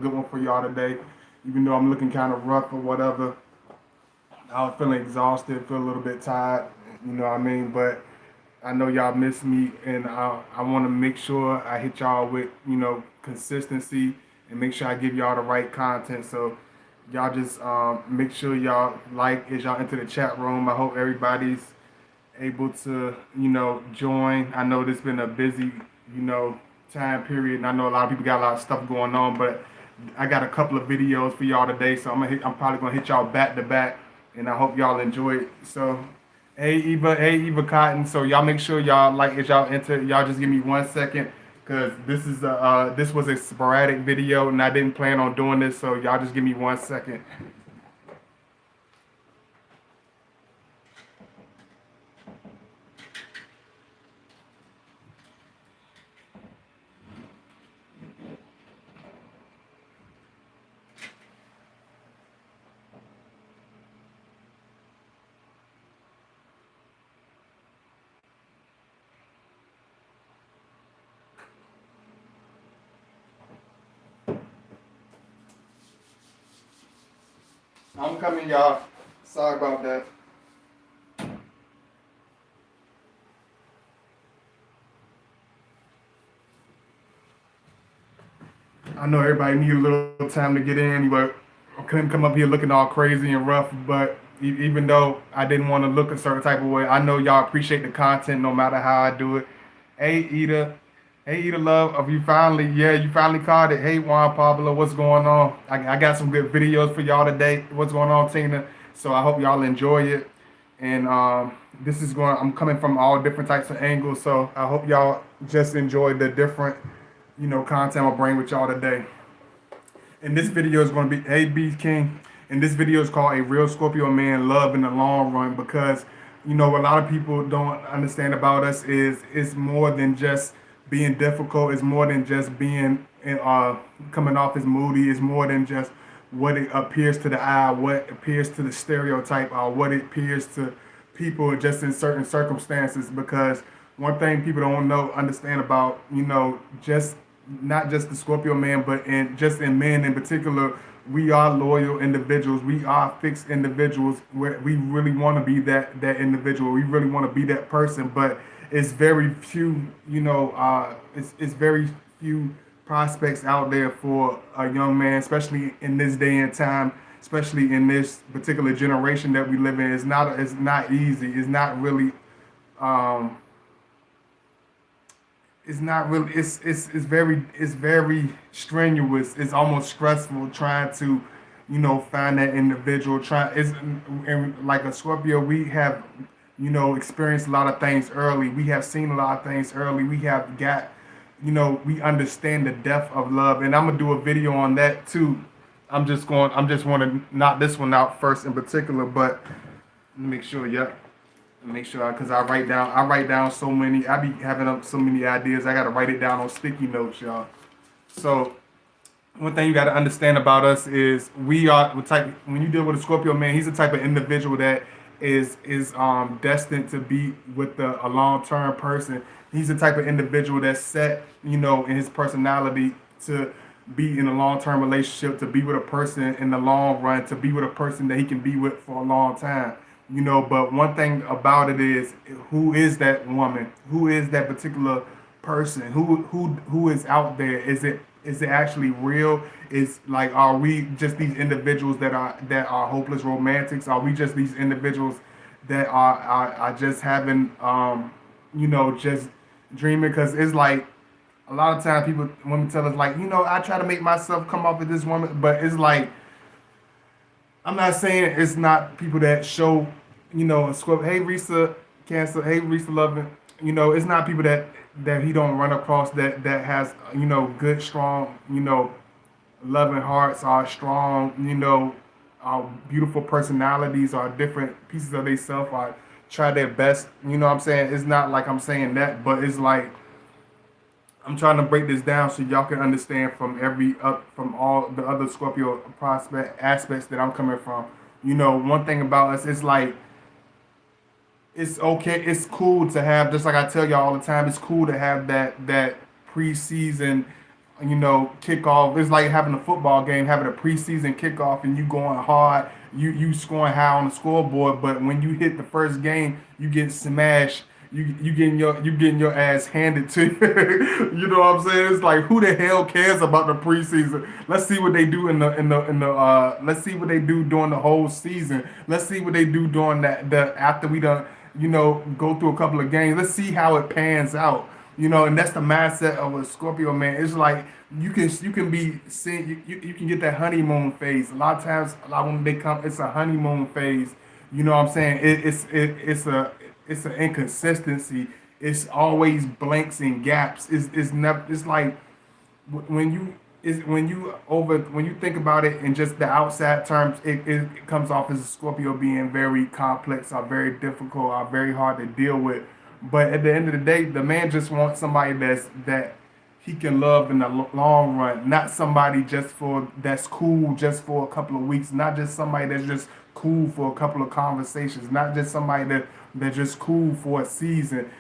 good one for y'all today. Even though I'm looking kind of rough or whatever, I was feeling exhausted, feel a little bit tired. You know what I mean? But I know y'all miss me, and I want to make sure I hit y'all with consistency and make sure I give y'all the right content. So y'all just make sure y'all like as y'all enter the chat room. I hope everybody's able to join. I know this been a busy time period, and I know a lot of people got a lot of stuff going on, but I got a couple of videos for y'all today, so I'm probably gonna hit y'all back to back, and I hope y'all enjoy it. So, hey Eva Cotton. So y'all make sure y'all like as y'all enter. Y'all just give me 1 second, cause this was a sporadic video, and I didn't plan on doing this. So y'all just give me 1 second. I'm coming, y'all. Sorry about that. I know everybody need a little time to get in, but I couldn't come up here looking all crazy and rough. But even though I didn't want to look a certain type of way, I know y'all appreciate the content no matter how I do it. Hey, Ida. Hey, Ida Love. Of you finally caught it. Hey, Juan Pablo, what's going on? I got some good videos for y'all today. What's going on, Tina? So I hope y'all enjoy it. And I'm coming from all different types of angles. So I hope y'all just enjoy the different content I'll bring with y'all today. And this video is going to be, hey, B King. And this video is called A Real Scorpio Man Love in the Long Run, because, a lot of people don't understand about us is it's more than just being difficult. It's more than just being, coming off as moody. It's more than just what it appears to the eye, what appears to the stereotype, or what it appears to people just in certain circumstances. Because one thing people don't understand about, just not just the Scorpio man, but just in men in particular, we are loyal individuals. We are fixed individuals where we really want to be that individual. We really want to be that person, but it's very few, it's very few prospects out there for a young man, especially in this day and time, especially in this particular generation that we live in. It's not easy. Um, it's very strenuous. It's almost stressful trying to find that individual. Try it's and like a Scorpio, we have experienced a lot of things early. We have seen a lot of things early. We have got we understand the depth of love, and I'm gonna do a video on that too. I'm just want to knock this one out first in particular, but make sure, yep. Make sure, because I write down so many. I be having up so many ideas. I gotta write it down on sticky notes, y'all. So one thing you gotta understand about us is we are the type. When you deal with a Scorpio man, he's the type of individual that is destined to be with a long term person. He's the type of individual that's set, in his personality to be in a long term relationship, to be with a person in the long run, to be with a person that he can be with for a long time. But one thing about it is, who is that woman? Who is that particular person? Who is out there? Is it actually real? Is like, are we just these individuals that are hopeless romantics? Are we just these individuals that are just having just dreaming? Because it's like a lot of times women tell us like, I try to make myself come up with this woman, but it's like, I'm not saying it's not people that show, a script. Hey, Risa Cancer. Hey, Risa Loving. It's not people that he don't run across that has, good, strong, loving hearts, are strong, beautiful personalities, or different pieces of themselves, or try their best. You know what I'm saying? It's not like I'm saying that, but it's like I'm trying to break this down so y'all can understand from all the other Scorpio prospect aspects that I'm coming from. One thing about us is like, it's okay, it's cool to have, just like I tell y'all all the time, it's cool to have that preseason kickoff. It's like having a football game, having a preseason kickoff, and you going hard, you scoring high on the scoreboard. But when you hit the first game, you get smashed. You getting your ass handed to you. You know what I'm saying? It's like, who the hell cares about the preseason? Let's see what they do let's see what they do during the whole season. Let's see what they do during that the after we done go through a couple of games. Let's see how it pans out. And that's the mindset of a Scorpio man. It's like you can be seeing you can get that honeymoon phase. A lot of times, a lot when they come, it's a honeymoon phase. You know what I'm saying? It's an inconsistency. It's always blanks and gaps. It's never. It's like when you when you think about it in just the outside terms, it comes off as a Scorpio being very complex or very difficult or very hard to deal with. But at the end of the day, the man just wants somebody that he can love in the long run, not somebody just for that's cool just for a couple of weeks, not just somebody that's just cool for a couple of conversations, not just somebody that's just cool for a season,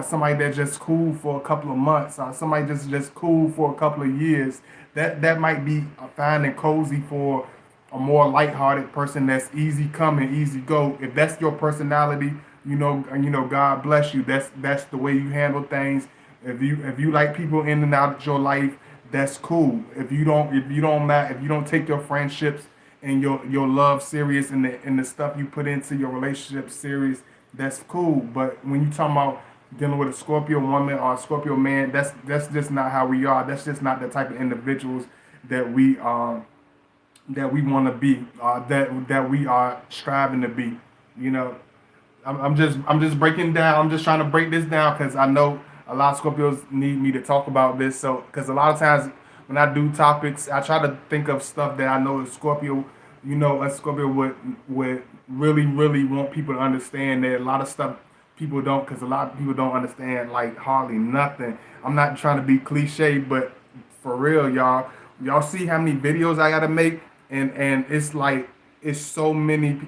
somebody that's just cool for a couple of months, or somebody just cool for a couple of years. That might be fine and cozy for a more lighthearted person that's easy come and easy go. If that's your personality, God bless you. That's the way you handle things. If you like people in and out of your life, that's cool. If you don't take your friendships and your love serious and the stuff you put into your relationship serious, that's cool. But when you talking about dealing with a Scorpio woman or a Scorpio man, that's just not how we are. That's just not the type of individuals that we want to be. That we are striving to be. You know. I'm just breaking down. I'm just trying to break this down because I know a lot of Scorpios need me to talk about this. So because a lot of times when I do topics, I try to think of stuff that I know a Scorpio would really really want people to understand. That a lot of stuff people don't, because a lot of people don't understand like hardly nothing. I'm not trying to be cliche, but for real, y'all see how many videos I gotta make, and it's like it's so many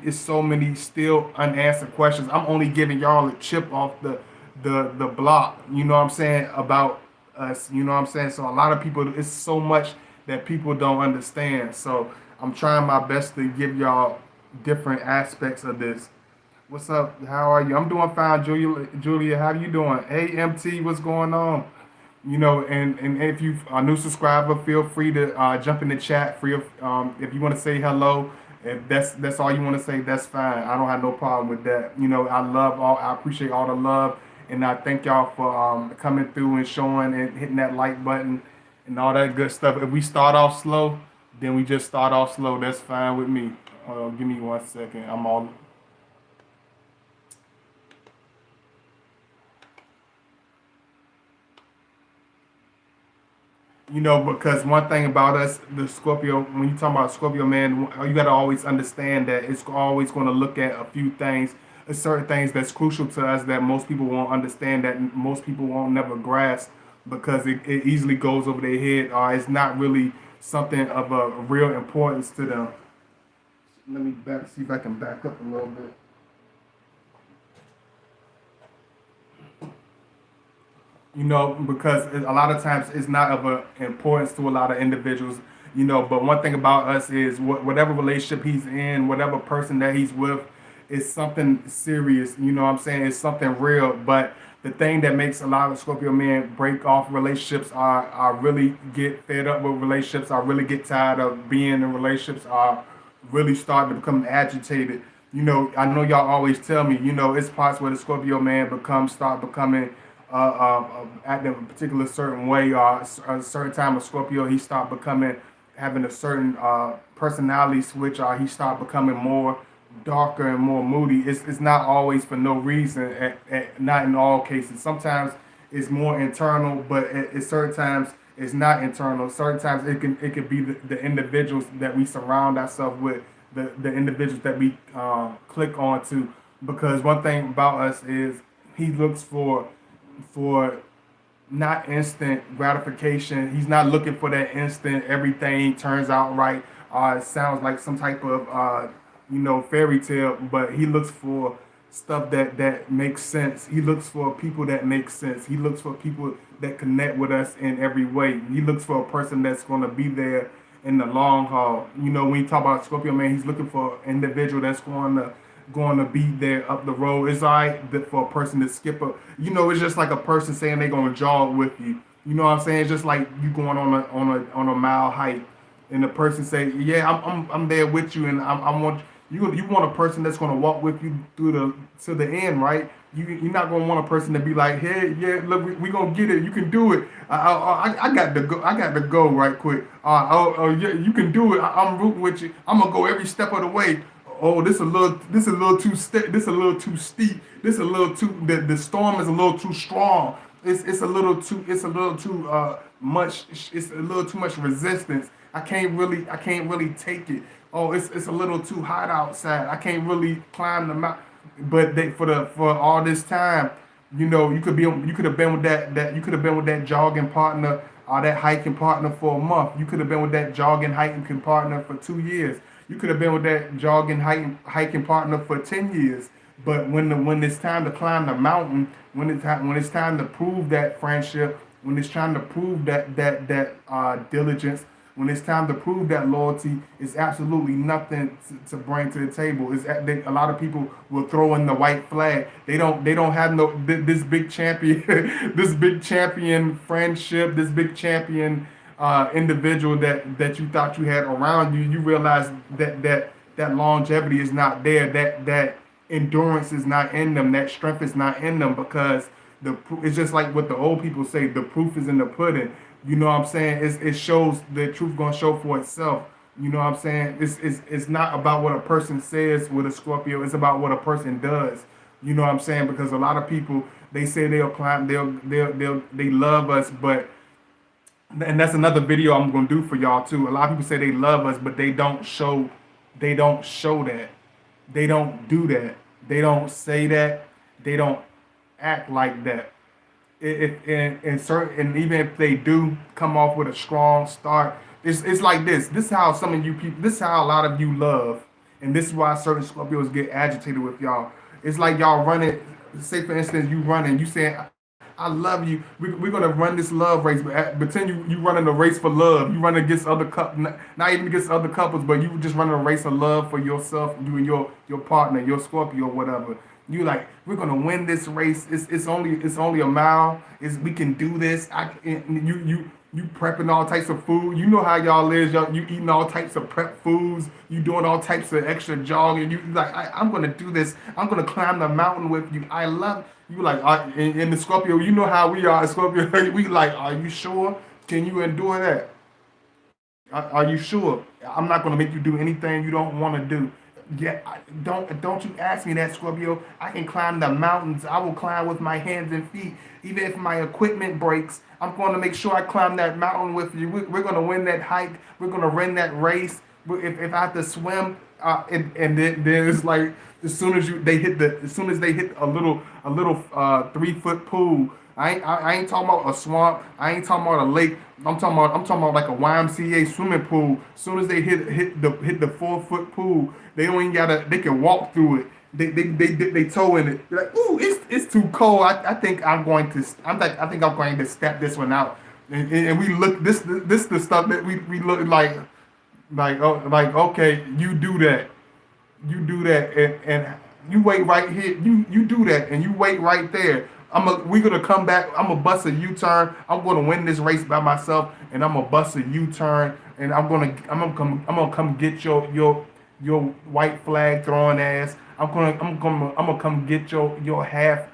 still unanswered questions. I'm only giving y'all a chip off the block, you know what I'm saying, about us, you know what I'm saying? So a lot of people, it's so much that people don't understand. So I'm trying my best to give y'all different aspects of this. What's up? How are you? I'm doing fine, Julia. Julia, how you doing? Hey, MT, what's going on? And if you a new subscriber, feel free to jump in the chat. Free of if you want to say hello. If that's all you want to say, that's fine. I don't have no problem with that. I appreciate all the love, and I thank y'all for coming through and showing and hitting that like button and all that good stuff. If we start off slow, then we just start off slow. That's fine with me. Give me 1 second. I'm all. Because one thing about us, the Scorpio, when you talk about Scorpio man, you got to always understand that it's always going to look at a few things, certain things that's crucial to us that most people won't understand, that most people won't never grasp because it easily goes over their head, or it's not really something of a real importance to them. Let me see if I can back up a little bit. Because a lot of times it's not of importance to a lot of individuals, but one thing about us is whatever relationship he's in, whatever person that he's with, is something serious, you know what I'm saying? It's something real. But the thing that makes a lot of Scorpio men break off relationships are really get fed up with relationships, are really get tired of being in relationships, are really starting to become agitated. I know y'all always tell me, it's parts where the Scorpio man start becoming acting a particular certain way, or a certain time of Scorpio, he start becoming having a certain personality switch, or he start becoming more darker and more moody. It's not always for no reason. Not in all cases. Sometimes it's more internal, but at certain times it's not internal. Certain times it could be the individuals that we surround ourselves with, the individuals that we click on to. Because one thing about us is he looks for not instant gratification. He's not looking for that instant everything turns out right. It sounds like some type of fairy tale, but he looks for stuff that makes sense. He looks for people that make sense. He looks for people that connect with us in every way. He looks for a person that's going to be there in the long haul. You know, when you talk about Scorpio man, he's looking for an individual that's going to be there up the road. It's all right for a person to skip a. You know, it's just like a person saying they're going to jog with you. You know what I'm saying? It's just like you going on a mile hike, and the person say, "Yeah, I'm there with you," and I want you want a person that's going to walk with you through the end, right? You're not going to want a person to be like, "Hey, yeah, look, we gonna get it. You can do it. I got to go. I got to go right quick. Yeah, you can do it. I'm rooting with you. I'm gonna go every step of the way. Oh, this a little too this a little too steep. This a little too the storm is a little too strong. It's a little too much. It's a little too much resistance. I can't really take it. Oh, it's a little too hot outside. I can't really climb the mountain. But for all this time, you know, you could have been with that you could have been with that jogging partner or that hiking partner for a month. You could have been with that jogging hiking partner for 2 years. You could have been with that jogging hiking partner for 10 years. But when it's time to climb the mountain, when it's time to prove that friendship, when it's time to prove that diligence, when it's time to prove that loyalty, it's absolutely nothing to bring to the table. A lot of people will throw in the white flag. They don't have this big champion this big champion friendship, this big champion individual that you thought you had around you. You realize that longevity is not there. That endurance is not in them. That strength is not in them because it's just like what the old people say. The proof is in the pudding. You know what I'm saying? It shows the truth gonna show for itself. You know what I'm saying? It's not about what a person says with a Scorpio. It's about what a person does. You know what I'm saying? Because a lot of people they say they'll climb, they love us, but and that's another video I'm gonna do for y'all too. A lot of people say they love us, but they don't show that. They don't do that. They don't say that. They don't act like that. And even if they do come off with a strong start, it's like this. This is how some of you people. This is how a lot of you love, and this is why certain Scorpios get agitated with y'all. It's like y'all running. Say for instance, you running. You saying, "I love you. We're gonna run this love race." But pretend you running a race for love. You running against other not even against other couples, but you just running a race of love for yourself, you and your partner, your Scorpio, whatever. You like, we're gonna win this race. It's only a mile. We can do this. You prepping all types of food. You know how y'all is. You eating all types of prep foods. You doing all types of extra jogging. You like, I'm gonna do this. I'm gonna climb the mountain with you. I love you. Like in the Scorpio. You know how we are. Scorpio. We like. Are you sure? Can you endure that? Are you sure? I'm not gonna make you do anything you don't want to do. Yeah, don't you ask me that, Scorpio. I can climb the mountains. I will climb with my hands and feet. Even if my equipment breaks, I'm going to make sure I climb that mountain with you. We're going to win that hike. We're going to win that race. If I have to swim, and then it's like as soon as they hit a little 3 foot pool. I ain't talking about a swamp. I ain't talking about a lake. I'm talking about like a YMCA swimming pool. As soon as they hit the 4 foot pool, they don't even gotta. They can walk through it. They toe in it. They're like, ooh, it's too cold. I think I'm going to. I think I'm going to step this one out. And we look this the stuff that we look like okay, you do that, and you wait right here. You do that, and you wait right there. We're gonna come back. I'm gonna bust a U-turn. I'm gonna win this race by myself, and I'm gonna bust a U-turn, and I'm gonna come get your white flag throwing ass. I'm gonna come get your half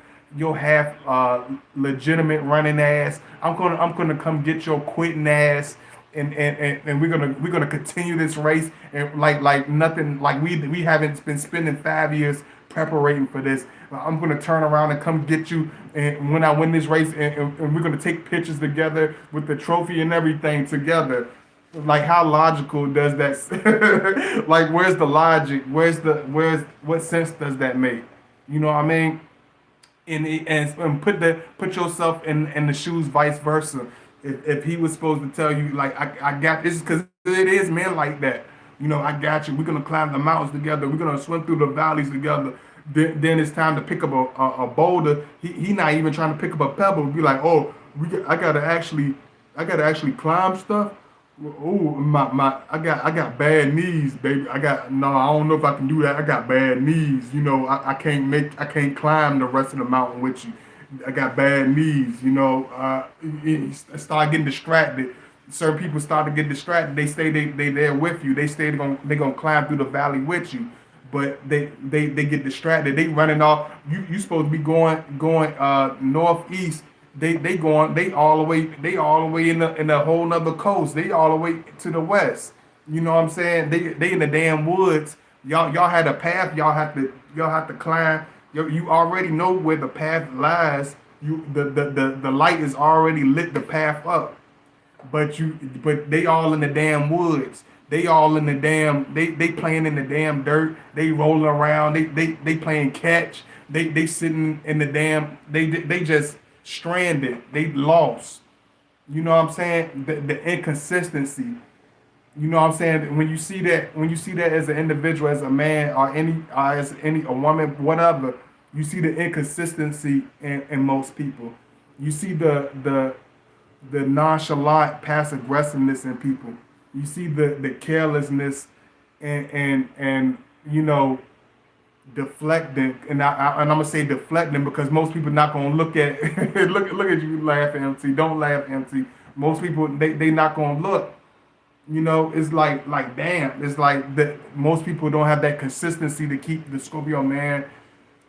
legitimate running ass. I'm gonna come get your quitting ass. And we're gonna continue this race and like nothing, like we haven't been spending 5 years preparing for this. I'm gonna turn around and come get you, and when I win this race, and we're gonna take pictures together with the trophy and everything together. Like, how logical does that? Like, where's the logic? What sense does that make? You know what I mean? And put yourself in the shoes, vice versa. If he was supposed to tell you, like, I got this, because it is men like that. You know, I got you. We're gonna climb the mountains together. We're gonna swim through the valleys together. Then it's time to pick up a boulder. He not even trying to pick up a pebble. Be like, oh, I gotta actually climb stuff. Oh, I got bad knees, baby. No, I don't know if I can do that. I got bad knees. I can't climb the rest of the mountain with you. I got bad knees. Start getting distracted. Certain people start to get distracted. They there with you. They gonna climb through the valley with you, but they get distracted. They running off. You supposed to be going northeast. They all the way in the whole nother coast. They all the way to the west. You know what I'm saying? They in the damn woods. Y'all had a path. Y'all have to climb. You already know where the path lies. The light is already lit the path up. But they all in the damn woods. They all in the damn they playing in the damn dirt. They rolling around. They playing catch. They sitting in the damn they just stranded. They lost. You know what I'm saying? The inconsistency. You know what I'm saying? When you see that as an individual, as a man or as any a woman, whatever, you see the inconsistency in most people. You see the nonchalant passive aggressiveness in people. You see the carelessness and deflecting, and I'm gonna say deflecting because most people not gonna look at look at you laughing empty. Don't laugh empty. Most people they not gonna look. It's like damn. It's like that. Most people don't have that consistency to keep the Scorpio man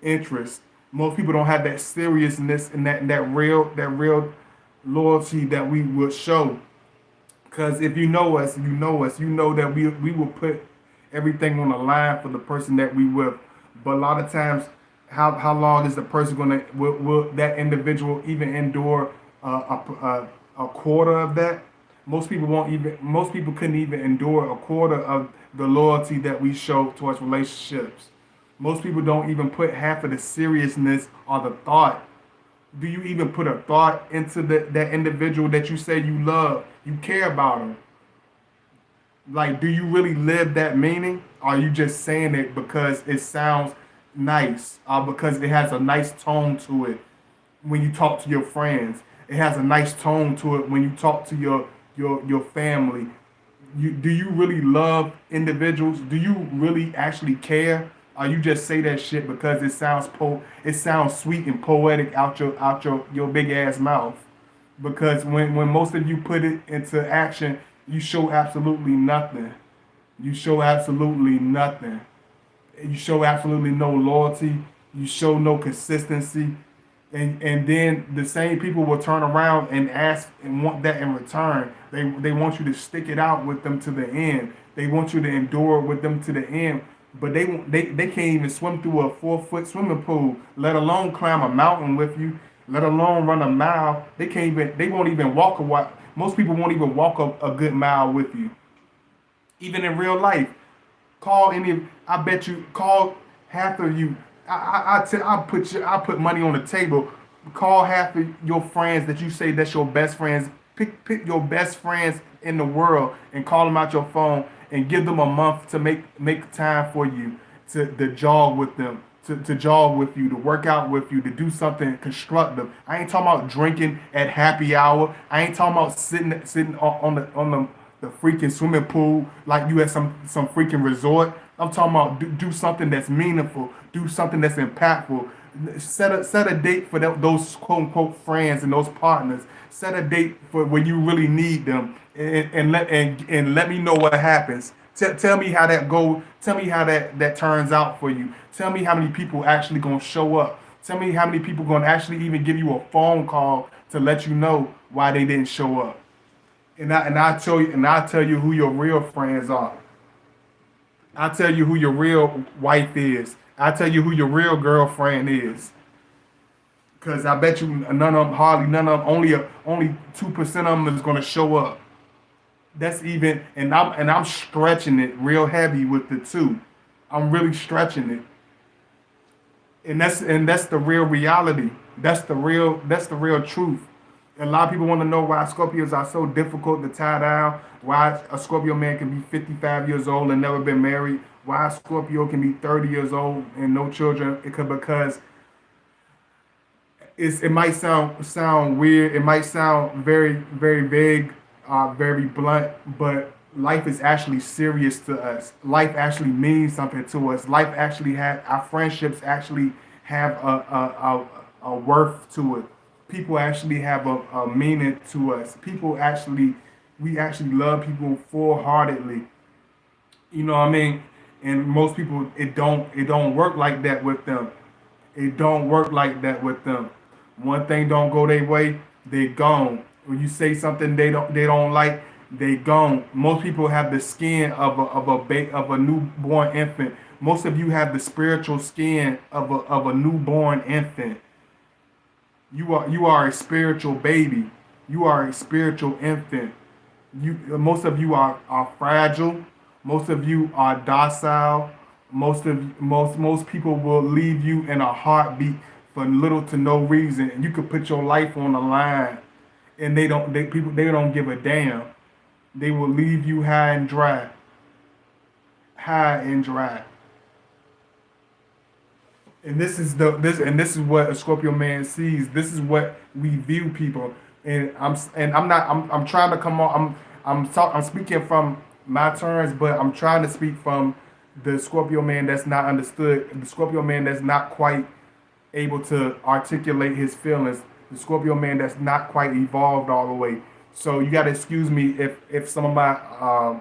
interest. Most people don't have that seriousness and that real loyalty that we would show. Because if you know us, you know us. You know that we will put everything on the line for the person that we with. But a lot of times, how long is the person will that individual even endure a quarter of that? Most people won't even. Most people couldn't even endure a quarter of the loyalty that we show towards relationships. Most people don't even put half of the seriousness or the thought. Do you even put a thought into that individual that you say you love, you care about them? Like, do you really live that meaning? Or are you just saying it because it sounds nice or because it has a nice tone to it when you talk to your friends? It has a nice tone to it when you talk to your family. Do you really love individuals? Do you really actually care? Or you just say that shit because it sounds sweet and poetic out your big ass mouth? Because when most of you put it into action, you show absolutely nothing. You show absolutely nothing. You show absolutely no loyalty. You show no consistency. And then the same people will turn around and ask and want that in return. They want you to stick it out with them to the end. They want you to endure with them to the end. But they can't even swim through a 4-foot swimming pool, let alone climb a mountain with you, let alone run a mile. They won't even walk a while. Most people won't even walk a good mile with you. Even in real life. I bet you, call half of you. I put money on the table. Call half of your friends that you say that's your best friends. Pick your best friends in the world and call them out your phone and give them a month to make time for you to jog with them, to jog with you, to work out with you, to do something constructive. I ain't talking about drinking at happy hour. I ain't talking about sitting on the freaking swimming pool like you at some freaking resort. I'm talking about do something that's meaningful, do something that's impactful. Set a date for those quote unquote friends and those partners. Set a date for when you really need them, and let me know what happens. Tell me how that go. Tell me how that turns out for you. Tell me how many people actually gonna show up. Tell me how many people gonna actually even give you a phone call to let you know why they didn't show up. I tell you who your real friends are. I tell you who your real wife is. I tell you who your real girlfriend is. Cause I bet you none of them, only 2% of them is gonna show up. That's even, and I'm stretching it real heavy with the two. I'm really stretching it, and that's the real reality. That's the real truth. A lot of people want to know why Scorpios are so difficult to tie down. Why a Scorpio man can be 55 years old and never been married. Why a Scorpio can be 30 years old and no children. Because it might sound weird. It might sound very vague, very blunt. But life is actually serious to us. Life actually means something to us. Life actually have our friendships actually have a worth to it. People actually have a meaning to us. We actually love people full heartedly. You know what I mean? And most people, it don't work like that with them. It don't work like that with them. One thing don't go their way, they gone. When you say something they don't like, they gone. Most people have the skin of a newborn infant. Most of you have the spiritual skin of a newborn infant. You are a spiritual baby. You are a spiritual infant. Most of you are fragile. Most of you are docile. Most people will leave you in a heartbeat for little to no reason. And you could put your life on the line, and they don't give a damn. They will leave you high and dry. And this is what a Scorpio man sees. This is what we view people. I'm trying to come on. I'm speaking from my terms, but I'm trying to speak from the Scorpio man that's not understood. The Scorpio man that's not quite able to articulate his feelings. The Scorpio man that's not quite evolved all the way. So you gotta excuse me if some of my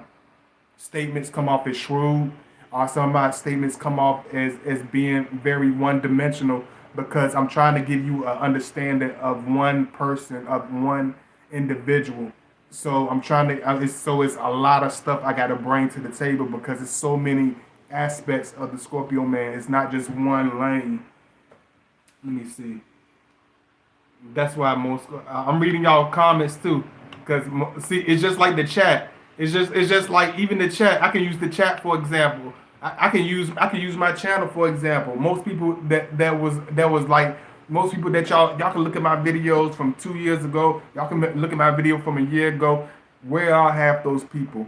statements come off as shrewd, or some of my statements come off as being very one dimensional, because I'm trying to give you an understanding of one person, of one individual. So I'm trying to, it's a lot of stuff I got to bring to the table, because it's so many aspects of the Scorpio man. It's not just one lane. Let me see. That's why I'm reading y'all comments too, because see, it's just like the chat. It's just like even the chat. I can use the chat for example. I can use my channel for example. Most people that was like most people that y'all can look at my videos from 2 years ago. Y'all can look at my video from a year ago. Where are half those people?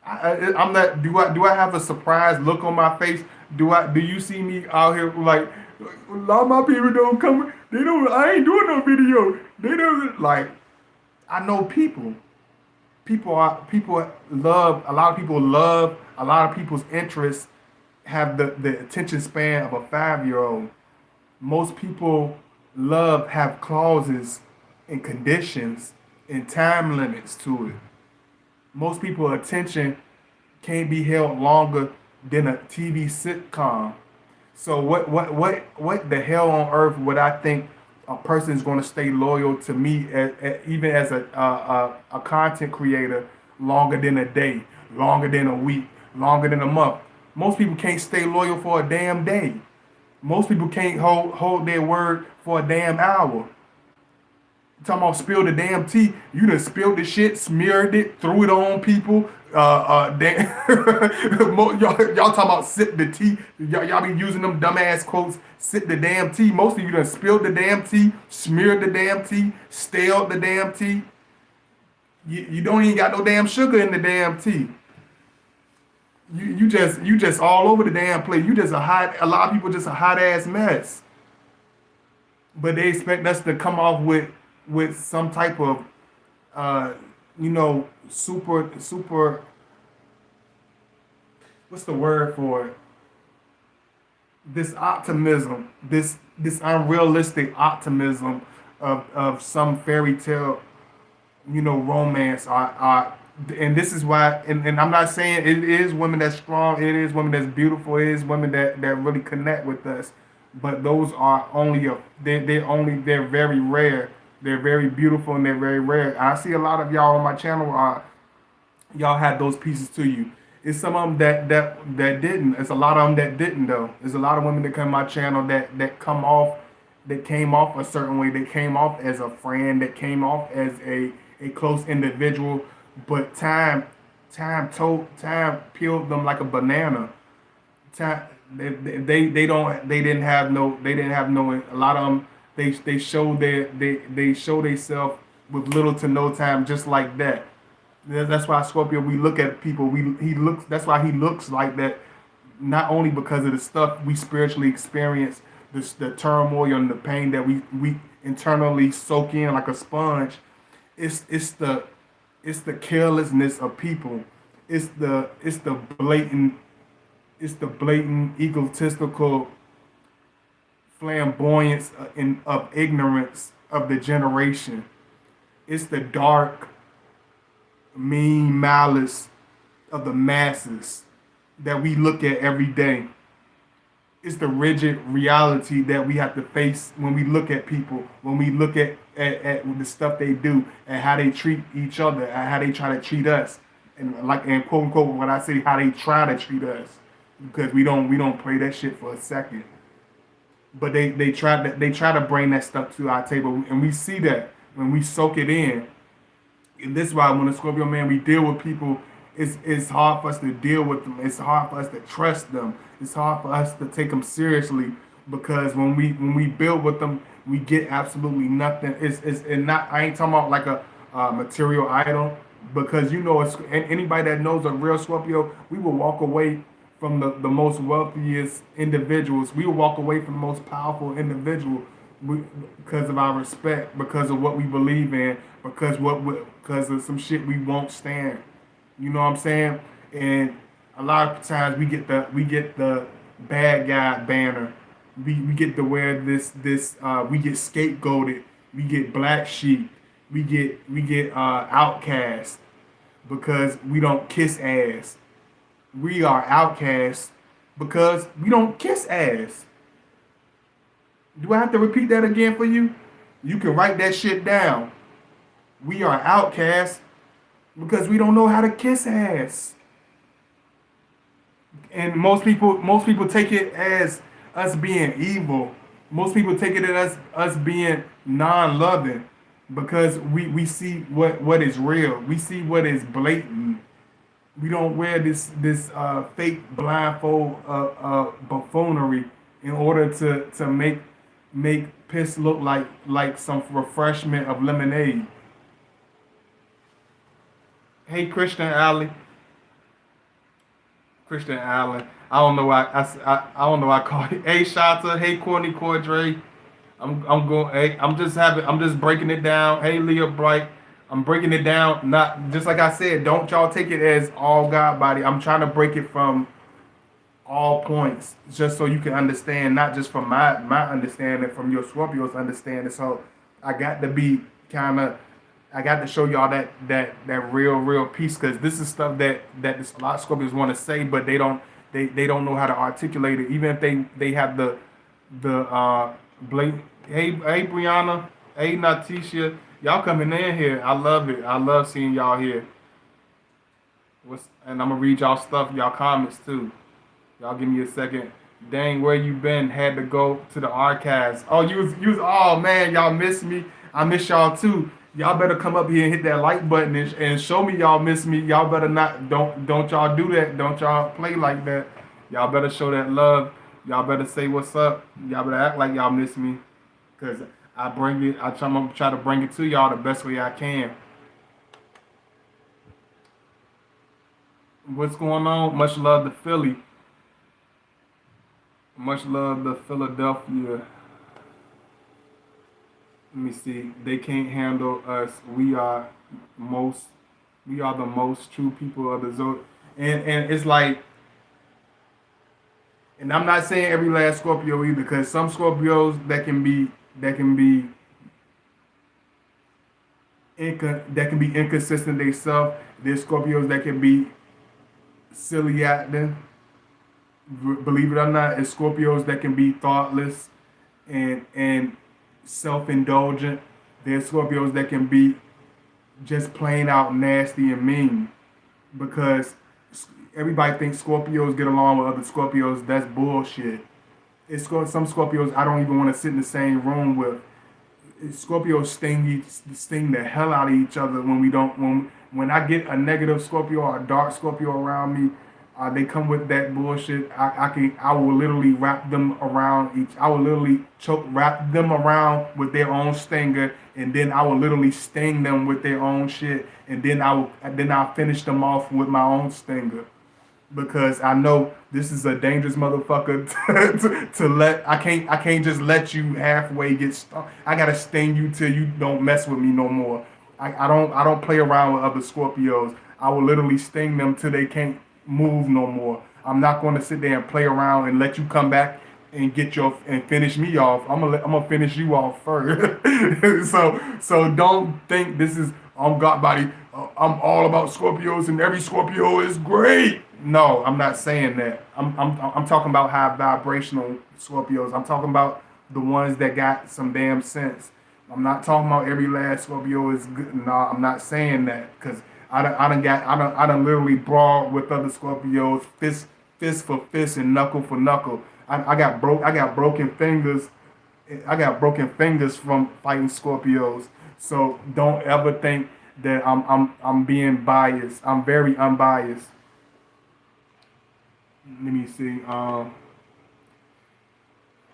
I'm not. Do I have a surprised look on my face? Do you see me out here like a lot of my people don't come? They don't. I ain't doing no video. They don't like. I know people. People love. A lot of people love. A lot of people's interests have the attention span of a 5 year old. Most people love have clauses and conditions and time limits to it. Most people attention can't be held longer than a TV sitcom. So what the hell on earth would I think a person is going to stay loyal to me even as a content creator longer than a day, longer than a week, longer than a month? Most people can't stay loyal for a damn day. Most people can't hold their word for a damn hour. Talking about spill the damn tea. You done spilled the shit, smeared it, threw it on people. Damn. Y'all talking about sip the tea. Y'all be using them dumbass quotes. Sip the damn tea. Most of you done spilled the damn tea, smeared the damn tea, stale the damn tea. You don't even got no damn sugar in the damn tea. You just all over the damn place. You just a lot of people just a hot ass mess. But they expect us to come off with some type of uh super, what's the word for it? This optimism, this unrealistic optimism of some fairy tale, romance. And this is why, and I'm not saying it is women that's strong, it is women that's beautiful, it is women that really connect with us, but those are only they're very rare. They're very beautiful and they're very rare. I see a lot of y'all on my channel. Y'all had those pieces to you. It's some of them that didn't. It's a lot of them that didn't though. There's a lot of women that come to my channel that came off a certain way. They came off as a friend. That came off as a close individual. But time peeled them like a banana. Time they didn't have no, a lot of them, they show they show themselves with little to no time, just like that. That's why Scorpio. We look at people. He looks. That's why he looks like that. Not only because of the stuff we spiritually experience, the turmoil and the pain that we internally soak in like a sponge. It's the carelessness of people. It's the blatant egotistical flamboyance of ignorance of the generation. It's the dark, mean malice of the masses that we look at every day. It's the rigid reality that we have to face when we look at people, when we look at the stuff they do and how they treat each other and how they try to treat us. And quote unquote when I say how they try to treat us. Because we don't play that shit for a second. But they try to bring that stuff to our table, and we see that when we soak it in. And this is why when a Scorpio man we deal with people, it's hard for us to deal with them. It's hard for us to trust them. It's hard for us to take them seriously because when we build with them, we get absolutely nothing. It's and not I ain't talking about like a material item because anybody that knows a real Scorpio, we will walk away from the most wealthiest individuals. We will walk away from the most powerful individual because of our respect, because of what we believe in, because of some shit we won't stand. You know what I'm saying? And a lot of times we get the bad guy banner. We get to wear this we get scapegoated. We get black sheep. We get outcast because we don't kiss ass. We are outcasts because we don't kiss ass. Do I have to repeat that again for you? You can write that shit down. We are outcasts because we don't know how to kiss ass. And most people take it as us being evil. Most people take it as us being non-loving because we see what is real. We see what is blatant. We don't wear this fake blindfold buffoonery in order to make piss look like some refreshment of lemonade. Hey, Christian Allen. I don't know why I don't know why I called it. Hey, Shanta. Hey, Courtney Cordray. I'm going. Hey, I'm just breaking it down. Hey, Leah Bright. I'm breaking it down. Not just like I said. Don't y'all take it as all God body. I'm trying to break it from all points, just so you can understand, not just from my understanding, from your Scorpio's understanding. So I got to be kind of. I got to show y'all that real piece because this is stuff that a lot of Scorpios want to say, but they don't know how to articulate it. Even if they have the Blake. Hey Brianna. Hey Natisha. Y'all coming in here. I love it. I love seeing y'all here. And I'm gonna read y'all stuff, y'all comments too. Y'all give me a second. Dang, where you been? Had to go to the archives. Oh, oh man, y'all miss me. I miss y'all too. Y'all better come up here and hit that like button and show me y'all miss me. Y'all better not don't y'all do that. Don't y'all play like that. Y'all better show that love. Y'all better say what's up. Y'all better act like y'all miss me. Cause I'm gonna try to bring it to y'all the best way I can. What's going on? Much love to Philly. Much love to Philadelphia. Let me see. They can't handle us. We are the most true people of the zodiac. And it's like, and I'm not saying every last Scorpio either, because some Scorpios that can be inconsistent themselves. There's Scorpios that can be silly acting. Believe it or not, it's Scorpios that can be thoughtless and self-indulgent. There's Scorpios that can be just plain out nasty and mean because everybody thinks Scorpios get along with other Scorpios. That's bullshit. Some Scorpios I don't even want to sit in the same room with. Scorpios sting the hell out of each other when we don't when I get a negative Scorpio or a dark Scorpio around me. They come with that bullshit. I will literally wrap them around each. I will literally choke wrap them around with their own stinger, and then I will literally sting them with their own shit, and then I'll finish them off with my own stinger because I know this is a dangerous motherfucker to let. I can't just let you halfway get stuck. I gotta sting you till you don't mess with me no more. I don't play around with other Scorpios. I will literally sting them till they can't move no more. I'm not going to sit there and play around and let you come back and get your and finish me off. I'm gonna finish you off first. So don't think this is God body. I'm all about Scorpios and every Scorpio is great. No, I'm not saying that. I'm talking about high vibrational Scorpios. I'm talking about the ones that got some damn sense. I'm not talking about every last Scorpio is good. No, I'm not saying that because I done literally brawled with other Scorpios, fist for fist and knuckle for knuckle. I got broken fingers. I got broken fingers from fighting Scorpios. So don't ever think that I'm being biased. I'm very unbiased. Let me see.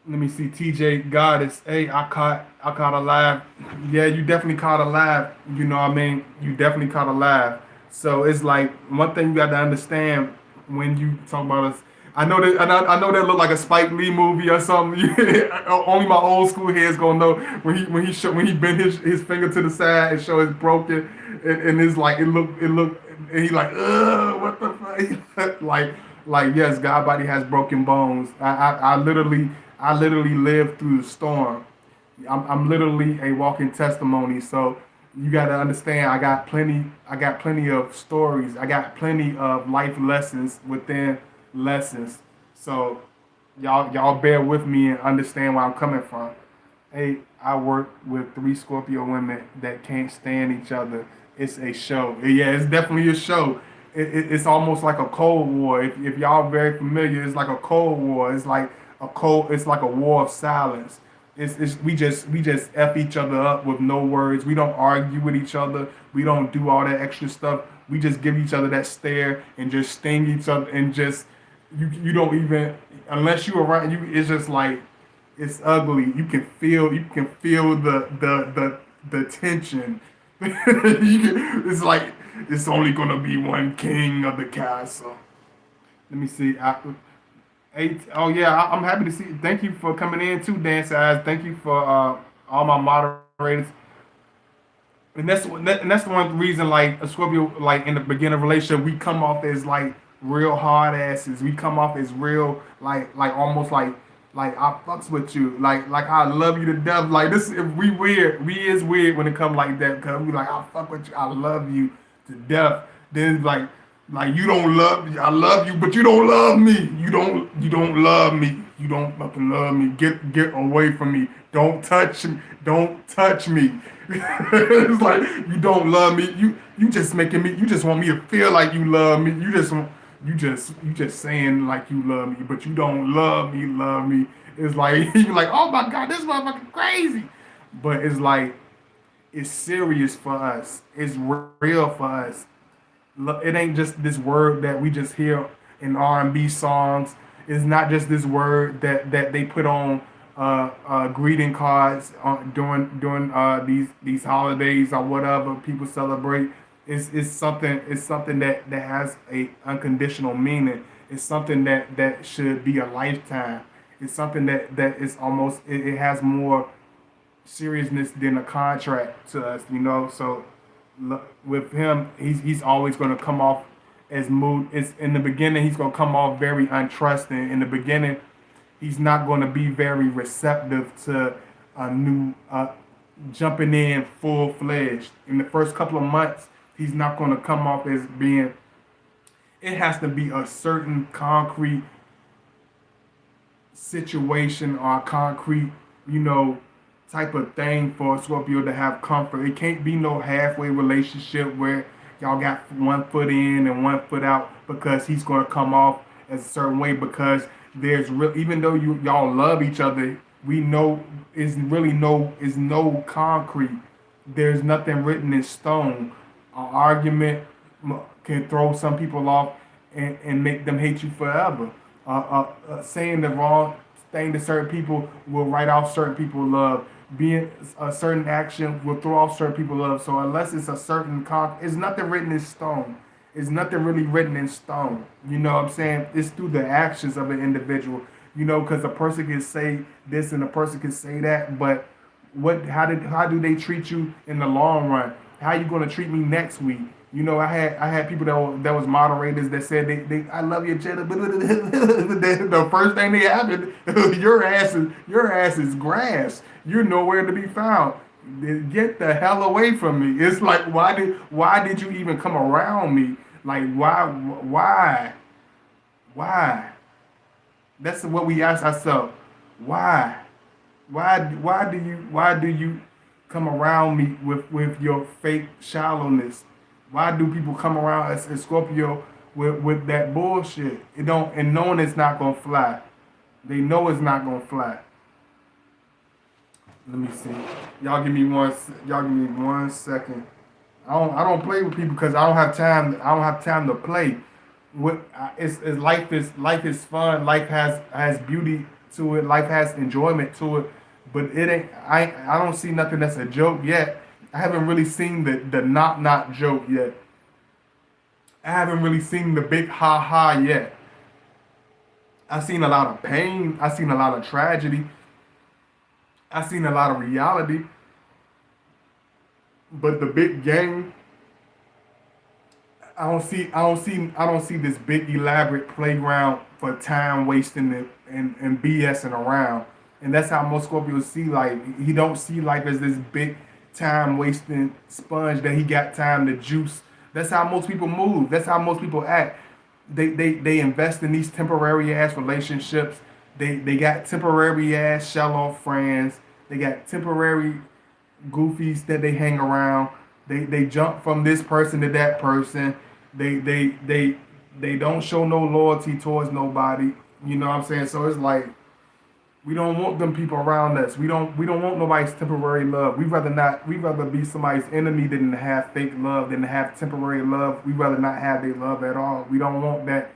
Let me see. TJ Goddess. Hey, I caught a live. Yeah, you definitely caught a live. You know what I mean? You definitely caught a live. So it's like one thing you got to understand when you talk about us. I know that look like a Spike Lee movie or something. Only my old school heads gonna know when he bent his finger to the side and show it's broken, and it's like it look and he like what the fuck like yes, God body has broken bones. I literally lived through the storm. I'm literally a walking testimony. So you got to understand. I got plenty of stories. I got plenty of life lessons within lessons. So y'all bear with me and understand where I'm coming from. Hey, I work with three Scorpio women that can't stand each other. It's a show. Yeah, it's definitely a show. It's almost like a Cold War. If y'all very familiar, it's like a Cold War. It's like a war of silence. We just f each other up with no words. We don't argue with each other. We don't do all that extra stuff. We just give each other that stare and just sting each other and just you don't even unless you're around you. It's just like it's ugly. You can feel the tension. It's like it's only gonna be one king of the castle. Let me see. Oh yeah, I'm happy to see. Thank you for coming in too, Dance Eyes. Thank you for all my moderators. And that's the one reason like a Scorpio like in the beginning of a relationship we come off as like real hard asses. We come off as real like almost like I fucks with you like I love you to death. Like this if we is weird when it come like that because we like I fuck with you. I love you to death. Then it's like you don't love me. I love you, but you don't love me. You don't love me. You don't fucking love me. Get away from me. Don't touch me. Don't touch me. It's like you don't love me. You just making me. You just want me to feel like you love me. You just saying like you love me, but you don't love me. Love me. It's like you like oh my god, this motherfucker crazy. But it's like it's serious for us. It's real for us. It ain't just this word that we just hear in R&B songs. It's not just this word that they put on greeting cards during these holidays or whatever people celebrate. It's something that has a unconditional meaning. It's something that should be a lifetime. It's something that is almost it has more seriousness than a contract to us, you know. So with him, he's always going to come off as mood. It's in the beginning he's going to come off very untrusting. In the beginning, he's not going to be very receptive to a new jumping in full fledged. In the first couple of months, he's not going to come off as being. It has to be a certain concrete situation or a concrete, you know, type of thing for a Scorpio to have comfort. It can't be no halfway relationship where y'all got one foot in and one foot out because he's going to come off as a certain way because there's real even though y'all love each other, we know is no concrete. There's nothing written in stone. An argument can throw some people off and make them hate you forever. Saying the wrong thing to certain people will write off certain people love. Being a certain action will throw off certain people love. So unless it's a certain it's nothing written in stone. It's nothing really written in stone. You know what I'm saying? It's through the actions of an individual. You know, because a person can say this and a person can say that, but how do they treat you in the long run? How you gonna treat me next week? You know, I had people that was moderators that said they I love your cheddar, but the first thing they happen, your ass is grass. You're nowhere to be found. Get the hell away from me. It's like why did you even come around me? Like why? That's what we ask ourselves. Why? Why do you come around me with your fake shallowness? Why do people come around as Scorpio with that bullshit? It don't and knowing it's not gonna fly. They know it's not gonna fly. Let me see. Y'all give me 1 second. I don't play with people because I don't have time. I don't have time to play. Life is fun. Life has beauty to it. Life has enjoyment to it. But it ain't. I don't see nothing that's a joke yet. I haven't really seen the not joke yet. I haven't really seen the big ha ha yet. I've seen a lot of pain. I've seen a lot of tragedy. I've seen a lot of reality. But the big game, I don't see this big elaborate playground for time wasting and BSing around. And that's how most Scorpios see life. He don't see life as this big time wasting sponge that he got time to juice. That's how most people move. That's how most people act. They invest in these temporary ass relationships. They got temporary ass shallow friends. They got temporary goofies that they hang around. They jump from this person to that person. They don't show no loyalty towards nobody. You know what I'm saying? So it's like we don't want them people around us. We don't want nobody's temporary love. We rather be somebody's enemy than to have fake love, than to have temporary love. We rather not have their love at all. We don't want that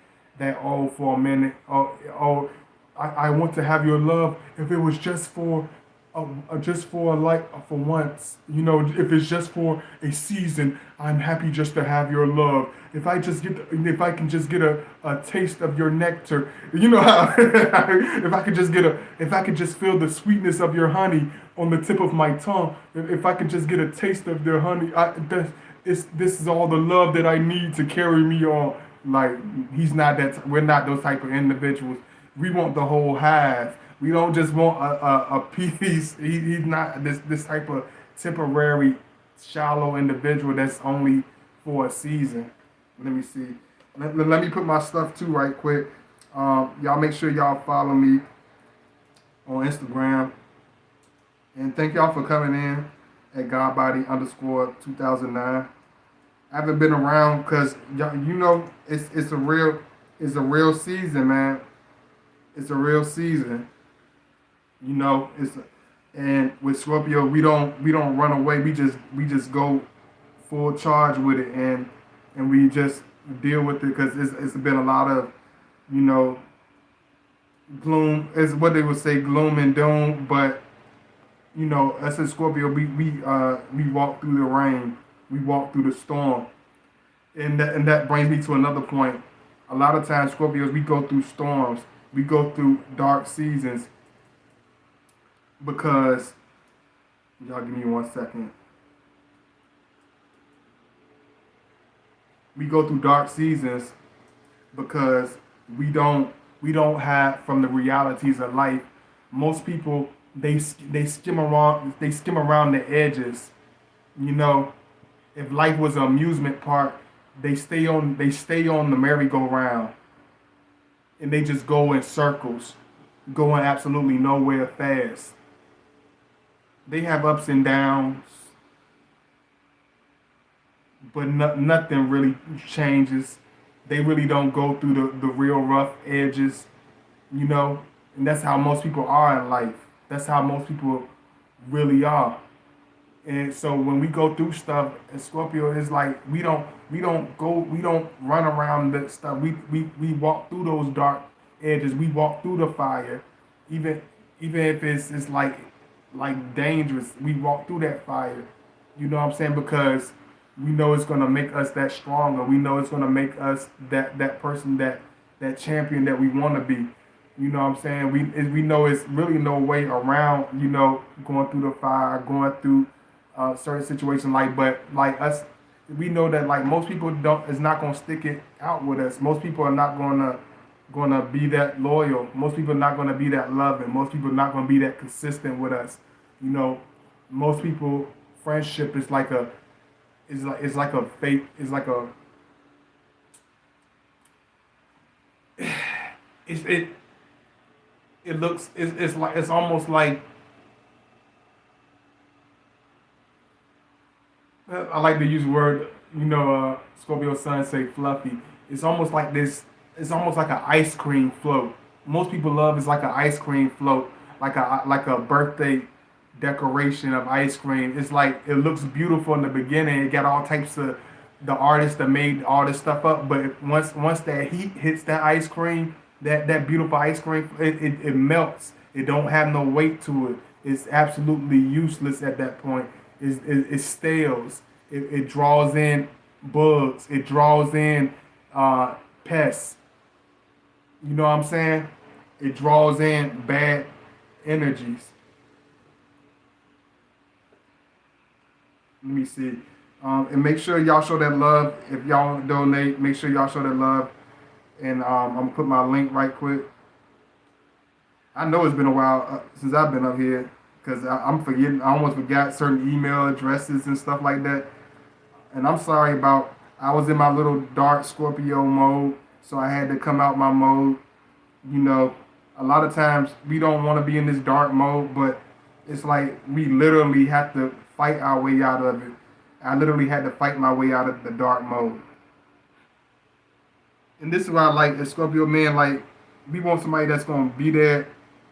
all for a minute. I want to have your love if it was just for like for once, if it's just for a season, I'm happy just to have your love. If I can just get a taste of your nectar, how if I could just feel the sweetness of your honey on the tip of my tongue, if I could just get a taste of their honey, this is all the love that I need to carry me on. Like we're not those type of individuals. We want the whole hive. We don't just want a piece. He's not this type of temporary, shallow individual that's only for a season. Let me see. Let me put my stuff too right quick. Y'all make sure y'all follow me on Instagram. And thank y'all for coming in at Godbody_2009. I haven't been around because it's a real season, man. It's a real season. And with Scorpio, we don't run away. We just go full charge with it, and we just deal with it because it's been a lot of gloom. Is what they would say, gloom and doom. But us as Scorpio, we walk through the rain, we walk through the storm, and that brings me to another point. A lot of times, Scorpios, we go through storms, we go through dark seasons. Because, y'all give me 1 second. We go through dark seasons because we don't have from the realities of life. Most people they skim around the edges. If life was an amusement park, they stay on the merry-go-round, and they just go in circles, going absolutely nowhere fast. They have ups and downs, but nothing really changes. They really don't go through the real rough edges, and that's how most people are in life. That's how most people really are. And so when we go through stuff, as Scorpio is like we don't run around the stuff. We walk through those dark edges. We walk through the fire, even even if it's like dangerous. We walk through that fire. You know what I'm saying? Because we know it's gonna make us that stronger. We know it's gonna make us that person that champion that we want to be. You know what I'm saying? We know it's really no way around. Going through the fire, going through certain situations. But like us, we know that like most people don't is not gonna stick it out with us. Most people are not gonna be that loyal. Most people are not gonna be that loving. Most people are not gonna be that consistent with us. You know, most people friendship is like a it's like a fake. It's like a it's, it looks it's like it's almost like I like to use the word, Scorpio sun say fluffy. It's almost like this. It's almost like an ice cream float. Most people love is like an ice cream float, like a birthday decoration of ice cream. It's like it looks beautiful in the beginning. It got all types of the artists that made all this stuff up. But once that heat hits that ice cream, that beautiful ice cream, it melts. It don't have no weight to it. It's absolutely useless at that point. It stales. It draws in bugs. It draws in pests. You know what I'm saying? It draws in bad energies. Let me see. And make sure y'all show that love. If y'all donate, make sure y'all show that love. And I'm gonna put my link right quick. I know it's been a while since I've been up here because I'm forgetting. I almost forgot certain email addresses and stuff like that. And I'm sorry about. I was in my little dark Scorpio mode, so I had to come out my mode. You know, a lot of times we don't want to be in this dark mode, but it's like we literally have to fight our way out of it. I literally had to fight my way out of the dark mode. And this is why I like a Scorpio man. Like, we want somebody that's gonna be there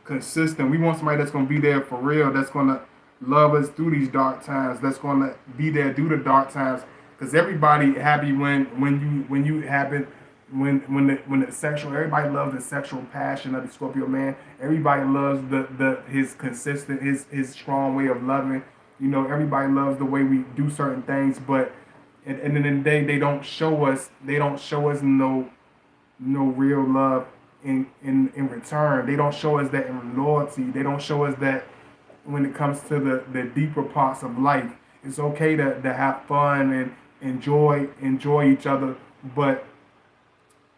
consistent. We want somebody that's gonna be there for real. That's gonna love us through these dark times. That's gonna be there through the dark times. Cause everybody happy when you happen when the sexual, everybody loves the sexual passion of the Scorpio man. Everybody loves the his consistent his strong way of loving. Everybody loves the way we do certain things, but at the end of the day, they don't show us no real love in return. They don't show us that in loyalty. They don't show us that when it comes to the deeper parts of life. It's okay to have fun and enjoy each other, but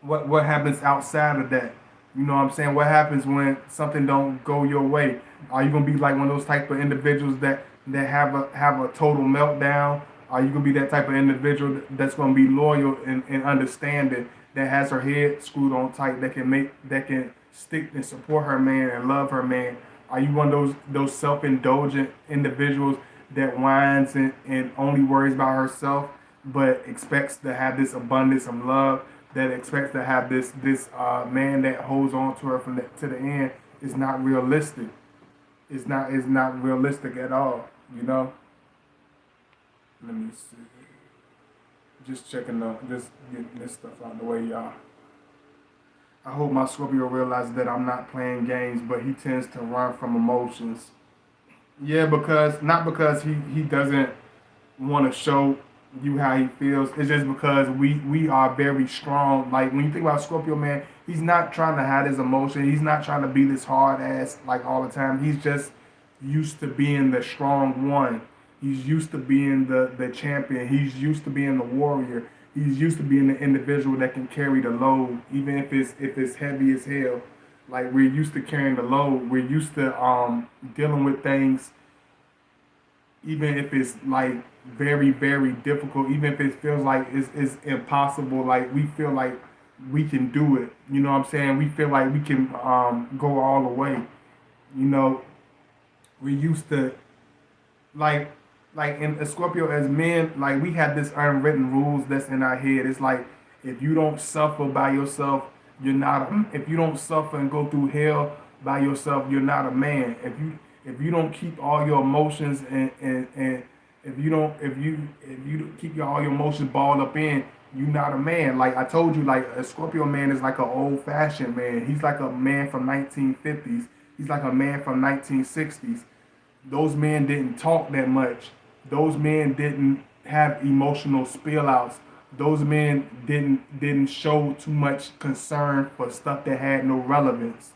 what happens outside of that? You know what I'm saying? What happens when something don't go your way? Are you gonna be like one of those type of individuals that have a total meltdown? Are you gonna be that type of individual that's gonna be loyal and understanding, that has her head screwed on tight, that can stick and support her man and love her man? Are you one of those self-indulgent individuals that whines and only worries about herself, but expects to have this abundance of love, that expects to have this man that holds on to her to the end? Is not realistic. It's not realistic at all. You know. Let me see. Just getting this stuff out of the way, y'all. I hope my Scorpio realizes that I'm not playing games, but he tends to run from emotions. Yeah, not because he doesn't want to show you how he feels. It's just because we are very strong. Like when you think about Scorpio man, he's not trying to hide his emotion. He's not trying to be this hard ass like all the time. He's just used to being the strong one. He's used to being the champion. He's used to being the warrior. He's used to being the individual that can carry the load, even if it's heavy as hell. Like we're used to carrying the load. We're used to dealing with things, even if it's like very very difficult. Even if it feels like it's impossible. Like we feel like we can do it. You know what I'm saying? We feel like we can go all the way. You know, we're used to like in a Scorpio as men, like we have this unwritten rules that's in our head. It's like if you don't suffer by yourself, you're not. If you don't suffer and go through hell by yourself, you're not a man. If you don't keep all your emotions If you keep all your emotions balled up in, you're not a man. Like I told you, like a Scorpio man is like an old fashioned man. He's like a man from 1950s. He's like a man from 1960s. Those men didn't talk that much. Those men didn't have emotional spillouts. Those men didn't show too much concern for stuff that had no relevance.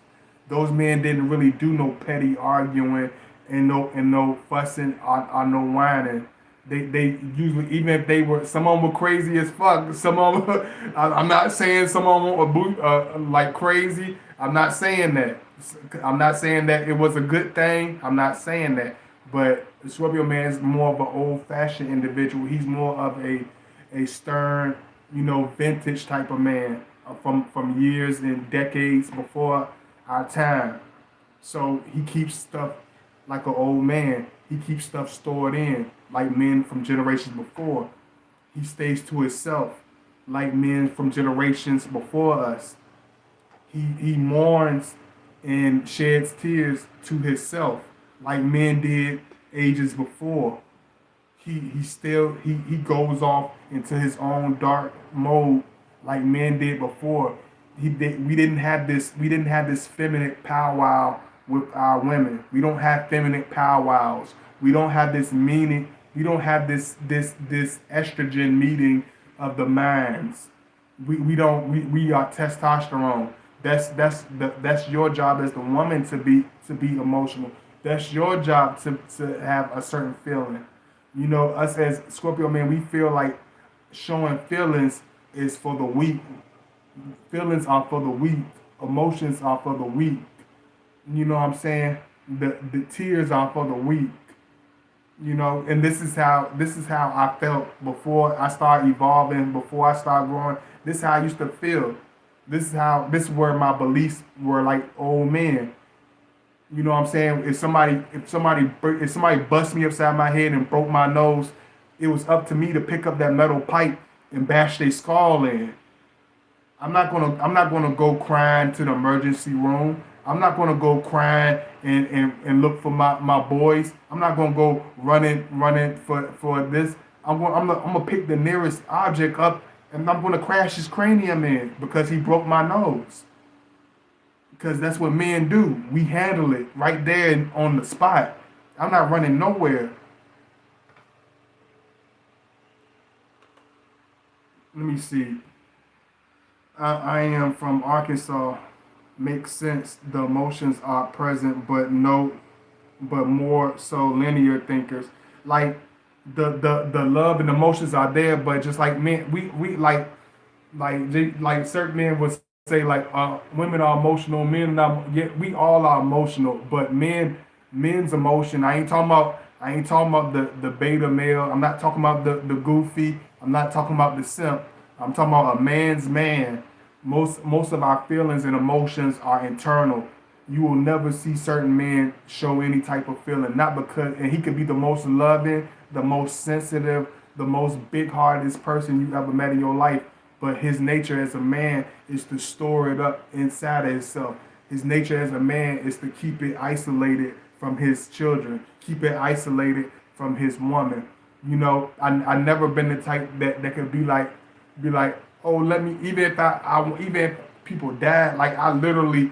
Those men didn't really do no petty arguing and no fussing or no whining. They usually, even if they were, some of them were crazy as fuck. Some of them, I'm not saying some of them were like crazy. I'm not saying that. I'm not saying that it was a good thing. I'm not saying that. But the Scorpio man is more of an old fashioned individual. He's more of a stern, vintage type of man from years and decades before our time. So he keeps stuff like an old man. He keeps stuff stored in like men from generations before. He stays to himself like men from generations before us. He mourns and sheds tears to himself like men did ages before. He goes off into his own dark mode like men did before. We didn't have this feminine powwow with our women. We don't have feminine powwows. We don't have this meaning. We don't have this estrogen meeting of the minds. We are testosterone. That's your job as the woman to be emotional. That's your job to have a certain feeling. Us as Scorpio men, we feel like showing feelings is for the weak. Feelings are for the weak. Emotions are for the weak. You know what I'm saying? The tears are for the weak. And this is how I felt before I started evolving, before I started growing. This is how I used to feel. This is where my beliefs were like old men. You know what I'm saying? If somebody bust me upside my head and broke my nose, it was up to me to pick up that metal pipe and bash their skull in. I'm not gonna go crying to the emergency room. I'm not gonna go crying and look for my boys. I'm not gonna go running for this. I'm gonna pick the nearest object up and I'm gonna crash his cranium in because he broke my nose. Because that's what men do. We handle it right there on the spot. I'm not running nowhere. Let me see. I am from Arkansas. Makes sense. The emotions are present, but more so linear thinkers. Like the love and emotions are there, but just like men, we like certain men would say like women are emotional, men not. Yeah, we all are emotional, but men's emotion. I ain't talking about the beta male. I'm not talking about the goofy. I'm not talking about the simp. I'm talking about a man's man. Most of our feelings and emotions are internal. You will never see certain men show any type of feeling, not because, and he could be the most loving, the most sensitive, the most big-hearted person you ever met in your life. But his nature as a man is to store it up inside of himself. His nature as a man is to keep it isolated from his children, keep it isolated from his woman. I never been the type that could be like, oh, let me, even if people died, like I literally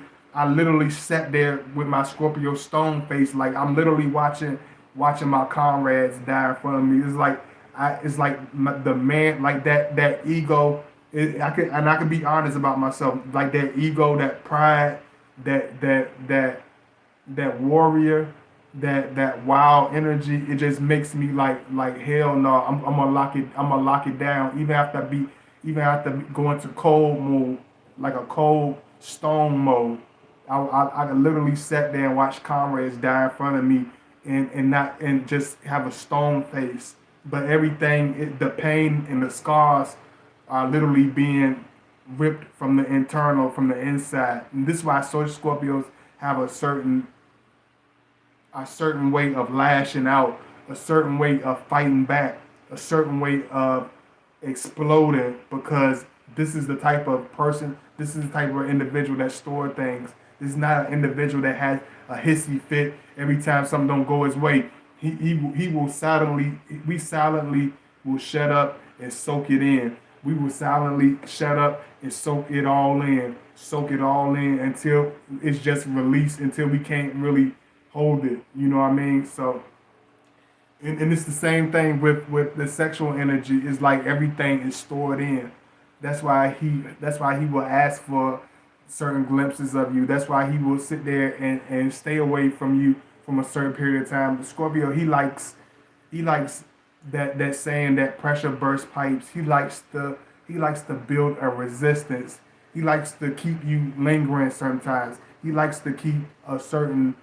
sat there with my Scorpio stone face, like I'm literally watching my comrades die in front of me. It's like the man, like that ego. I could be honest about myself, like that ego, that pride, that warrior, that wild energy. It just makes me like hell no. I'm gonna lock it. I'm gonna lock it down. Even after go into cold mode, like a cold stone mode. I literally sat there and watched comrades die in front of me, and just have a stone face. But the pain and the scars are literally being ripped from the internal, from the inside. And this is why social Scorpios have a certain way of lashing out, a certain way of fighting back, a certain way of exploding, because this is the type of person, this is the type of individual that store things. This is not an individual that has a hissy fit every time something don't go his way. He will silently, we silently will shut up and soak it in. We will silently shut up and soak it all in until it's just released, until we can't really hold it. You know what I mean? So, and it's the same thing with the sexual energy. It's like everything is stored in. That's why he will ask for certain glimpses of you. That's why he will sit there and stay away from you from a certain period of time. The Scorpio, he likes that saying that pressure bursts pipes. He likes to build a resistance. He likes to keep you lingering sometimes. He likes to keep a certain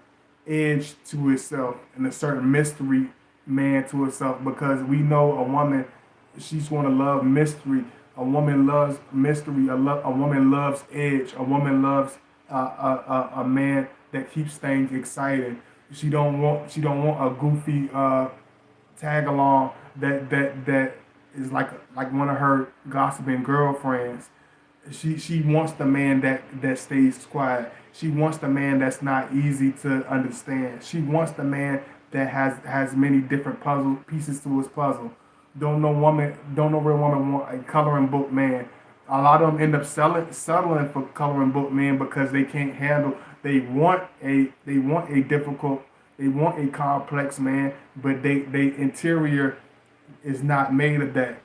edge to himself and a certain mystery man to herself, because we know a woman, she's going to love mystery. A woman loves mystery. A woman loves edge. A woman loves a man that keeps things exciting. She don't want a goofy tag along that is like one of her gossiping girlfriends. She wants the man that stays quiet. She wants the man that's not easy to understand. She wants the man that has many different puzzle pieces to his puzzle. Don't no real woman want a coloring book man. A lot of them end up settling for coloring book men because they can't handle. They want a difficult, they want a complex man, but they interior is not made of that.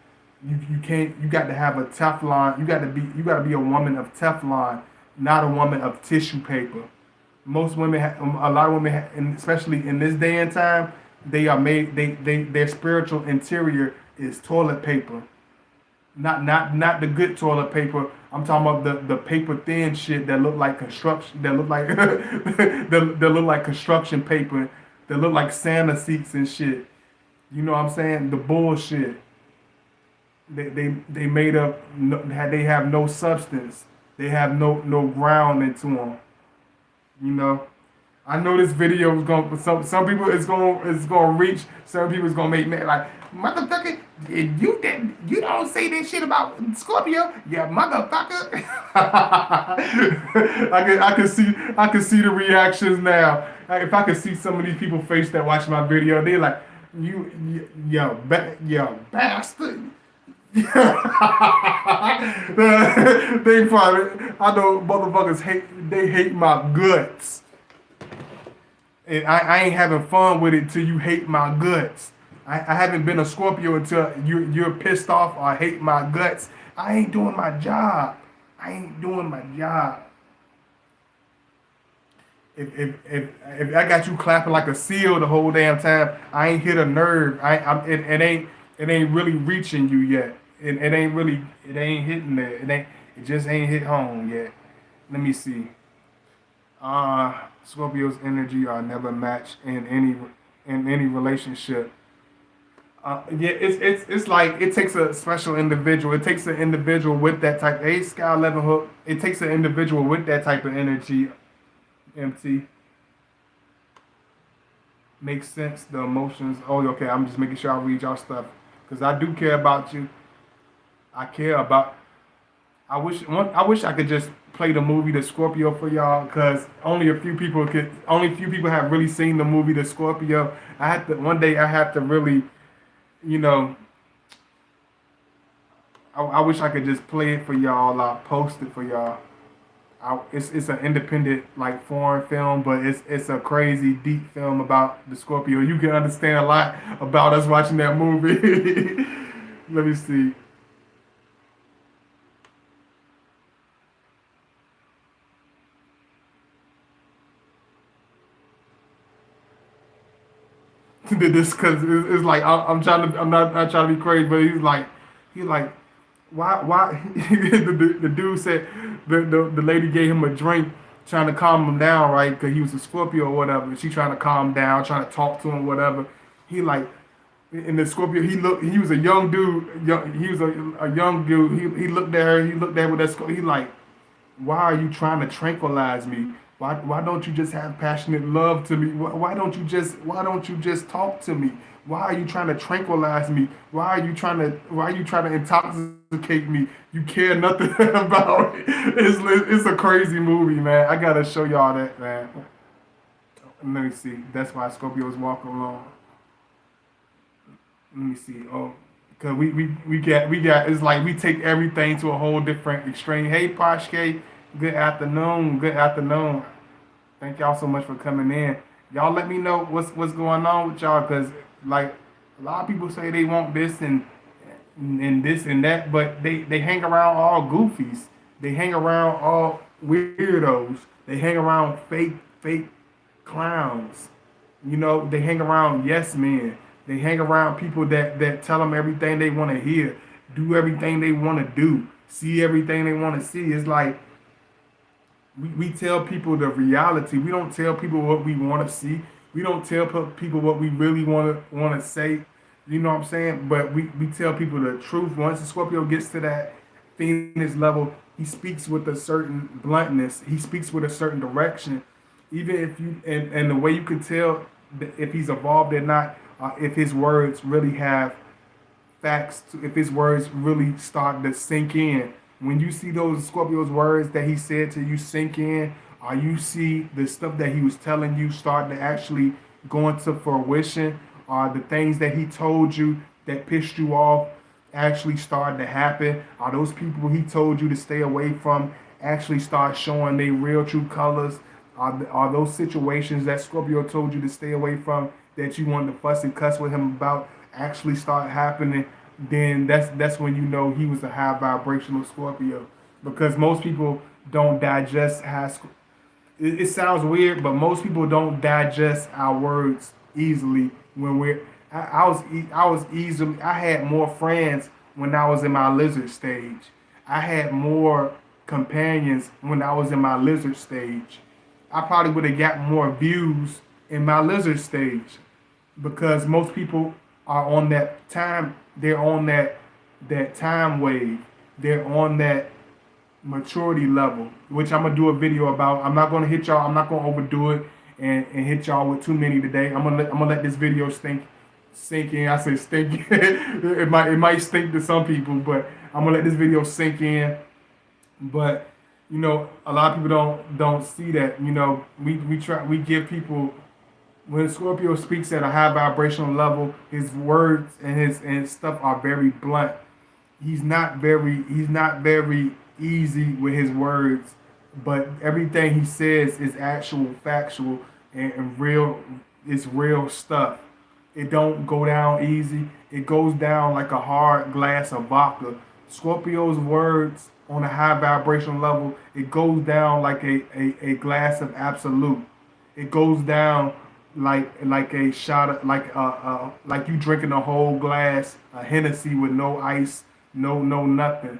You can't. You got to have a Teflon. You got to be a woman of Teflon, not a woman of tissue paper. Most women, a lot of women, and especially in this day and time, they are made. Their spiritual interior is toilet paper, not the good toilet paper. I'm talking about the paper thin shit that look like construction, that look like that look like construction paper, that look like Santa seats and shit. You know what I'm saying? The bullshit. They made up. They have no substance. They have no ground into them. You know, I know this video is going. Some people it's going to reach. Some people is going to make me like, motherfucker. You don't say that shit about Scorpio, yeah, motherfucker. I can see the reactions now. Like, if I could see some of these people's face that watch my video, they like, you bastard. They probably, I know motherfuckers hate my guts. And I ain't having fun with it till you hate my guts. I haven't been a Scorpio until you're pissed off or hate my guts. I ain't doing my job. I ain't doing my job. If I got you clapping like a seal the whole damn time, I ain't hit a nerve. It ain't really reaching you yet. It ain't hitting there. It just ain't hit home yet. Let me see. Scorpio's energy are never matched in any relationship. Yeah, it's like it takes a special individual. It takes an individual with that type. Hey, Sky 11 Hook. It takes an individual with that type of energy. MT. Makes sense. The emotions. Oh, okay. I'm just making sure I read y'all stuff because I do care about you. I care about. I wish I could just play the movie The Scorpio for y'all because only a few people have really seen the movie The Scorpio. One day I have to really, you know. I wish I could just play it for y'all. I'll post it for y'all. It's an independent like foreign film, but it's a crazy deep film about the Scorpio. You can understand a lot about us watching that movie. Let me see. This because it's like I'm not trying to be crazy, but he's like why the dude said the lady gave him a drink trying to calm him down, right, because he was a Scorpio or whatever, and she trying to calm him down, trying to talk to him, whatever. He like in the Scorpio, he was a young dude, he was a young dude. He looked at her, he looked at with that Scorpio. He like, why are you trying to tranquilize me? Why don't you just have passionate love to me? Why don't you just talk to me? Why are you trying to tranquilize me? Why are you trying to intoxicate me? You care nothing about it. It's a crazy movie, man. I gotta show y'all that, man. Let me see. That's why Scorpios walk alone. Let me see. Oh, because we got it's like we take everything to a whole different extreme. Hey, Poshke, good afternoon. Good afternoon. Thank y'all so much for coming in. Y'all let me know what's going on with y'all, because like a lot of people say they want this and this and that, but they hang around all goofies. They hang around all weirdos. They hang around fake clowns. You know, they hang around yes men. They hang around people that tell them everything they want to hear, do everything they want to do, see everything they want to see. It's like we tell people the reality. We don't tell people what we want to see. We don't tell people what we really want to say. You know what I'm saying? But we tell people the truth. Once the Scorpio gets to that Phoenix level, he speaks with a certain bluntness. He speaks with a certain direction. Even if you and the way you can tell if he's evolved or not, if his words really have facts, if his words really start to sink in. When you see those Scorpio's words that he said to you sink in, or you see the stuff that he was telling you start to actually go into fruition, or the things that he told you that pissed you off actually started to happen, or those people he told you to stay away from actually start showing their real true colors, are those situations that Scorpio told you to stay away from that you wanted to fuss and cuss with him about actually start happening, then that's when you know he was a high vibrational Scorpio. Because most people don't digest it sounds weird, but most people don't digest our words easily when I was easily I had more friends when I was in my lizard stage. I had more companions when I was in my lizard stage. I probably would have got more views in my lizard stage because most people are on that time. They're on that time wave. They're on that maturity level, which I'm gonna do a video about. I'm not gonna hit y'all. I'm not gonna overdo it and hit y'all with too many today. I'm gonna let this video sink in. I say stink. It might stink to some people, but I'm gonna let this video sink in. But you know, a lot of people don't see that. You know, we give people when Scorpio speaks at a high vibrational level, his words and his stuff are very blunt. He's not very easy with his words, but everything he says is actual factual and real. It's real stuff. It don't go down easy. It goes down like a hard glass of vodka. Scorpio's words on a high vibrational level, it goes down like a glass of absolute. It goes down like a shot of, like you drinking a whole glass of Hennessy with no ice, no nothing.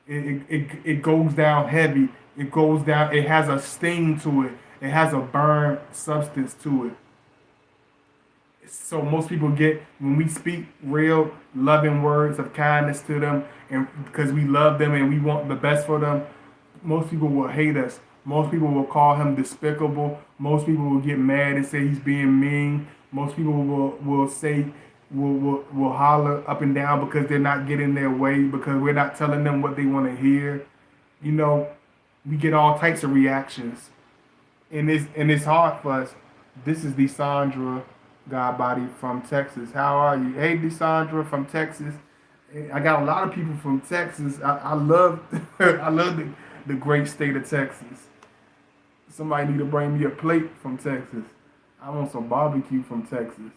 It goes down heavy. It goes down. It has a sting to it. It has a burn substance to it. So most people get when we speak real loving words of kindness to them, and because we love them and we want the best for them, most people will hate us. Most people will call him despicable. Most people will get mad and say he's being mean. Most people will say will holler up and down because they're not getting their way, because we're not telling them what they want to hear. You know, we get all types of reactions, and it's hard for us. This is Desandra Godbody from Texas. How are you? Hey, Desandra from Texas. I got a lot of people from Texas. I love I love the great state of Texas. Somebody need to bring me a plate from Texas. I want some barbecue from Texas.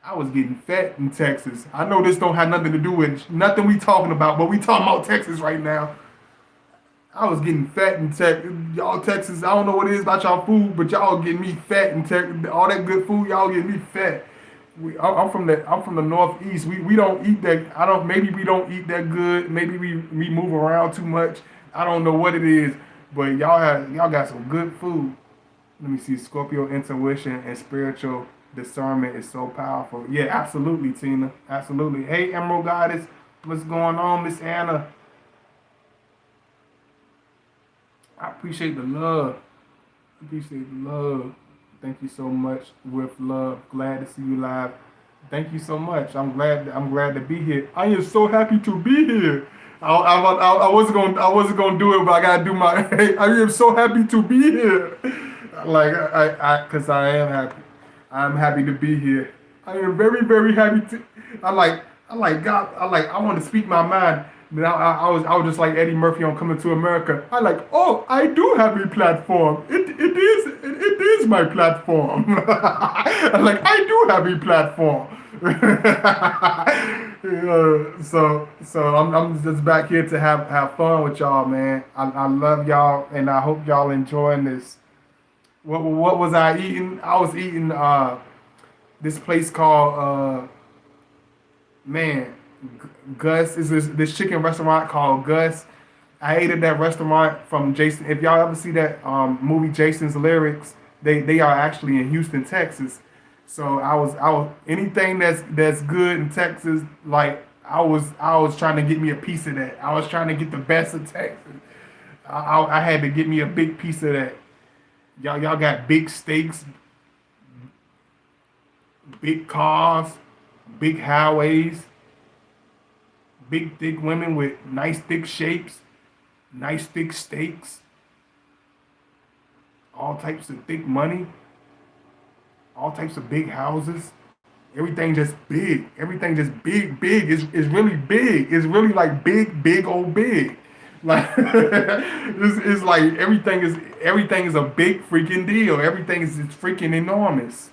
I was getting fat in Texas. I know this don't have nothing to do with nothing we talking about, but we talking about Texas right now. I was getting fat in Texas. Y'all Texas, I don't know what it is about y'all food, but y'all getting me fat in Texas. All that good food, y'all getting me fat. I'm from the Northeast. We don't eat that. I don't. Maybe we don't eat that good. Maybe we move around too much. I don't know what it is, but y'all got some good food. Let me see. Scorpio intuition and spiritual discernment is so powerful. Yeah, absolutely, Tina. Absolutely. Hey, Emerald Goddess, what's going on, Miss Anna? I appreciate the love. Appreciate the love. Thank you so much. With love. Glad to see you live. Thank you so much. I'm glad to be here. I am so happy to be here. I wasn't gonna do it, but I gotta do my. I am so happy to be here. Like cause I am happy. I'm happy to be here. I am very, very happy to. I like, God. I want to speak my mind. Then I was just like Eddie Murphy on Coming to America. I like, oh, I do have a platform. It is my platform. I'm like, I do have a platform. So I'm just back here to have fun with y'all, man. I love y'all, and I hope y'all enjoying this. What was I eating? I was eating this place called man Gus is this chicken restaurant called Gus. I ate at that restaurant from Jason. If y'all ever see that movie Jason's Lyrics, they are actually in Houston, Texas. So I was anything that's good in Texas. Like I was trying to get me a piece of that. I was trying to get the best of Texas. I had to get me a big piece of that. Y'all got big steaks, big cars, big highways, big thick women with nice thick shapes, nice thick steaks, all types of thick money, all types of big houses. Everything just big. Everything just big, big. It's really big. It's really like big, big old big. Like it's like everything is a big freaking deal. Everything is freaking enormous.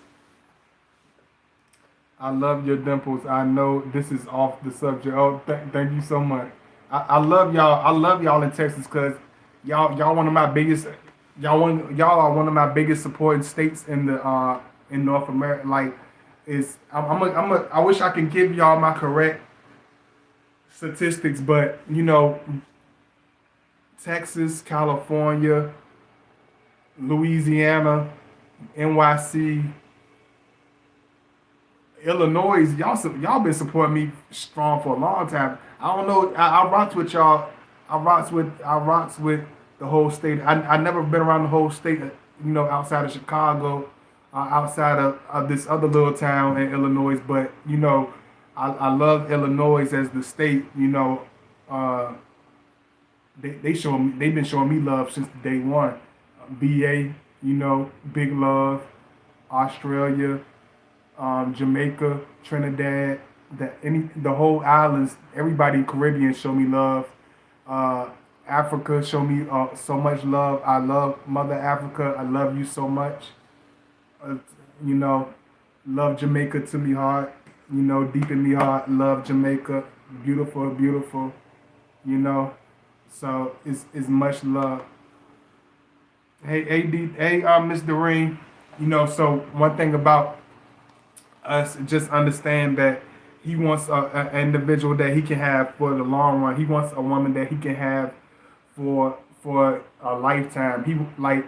I love your dimples. I know this is off the subject. Oh, thank you so much. I love y'all. I love y'all in Texas because y'all one of my biggest. Y'all are one of my biggest supporting states in North America. Like, I wish I can give y'all my correct statistics, but Texas, California, Louisiana, NYC, Illinois, y'all been supporting me strong for a long time. I don't know. I rocks with y'all. I rocks with the whole state. I never been around the whole state. Outside of Chicago, outside of this other little town in Illinois. But I love Illinois as the state. Uh, they've been showing me love since day one. VA, big love. Australia, Jamaica, Trinidad, the whole islands, everybody in Caribbean show me love. Africa show me so much love. I love Mother Africa. I love you so much. Uh, you know, love Jamaica to me heart. Deep in me heart, love Jamaica. Beautiful, beautiful. You know, so it's much love. Miss Doreen. So one thing about us, just understand that he wants an individual that he can have for the long run. He wants a woman that he can have for a lifetime. He like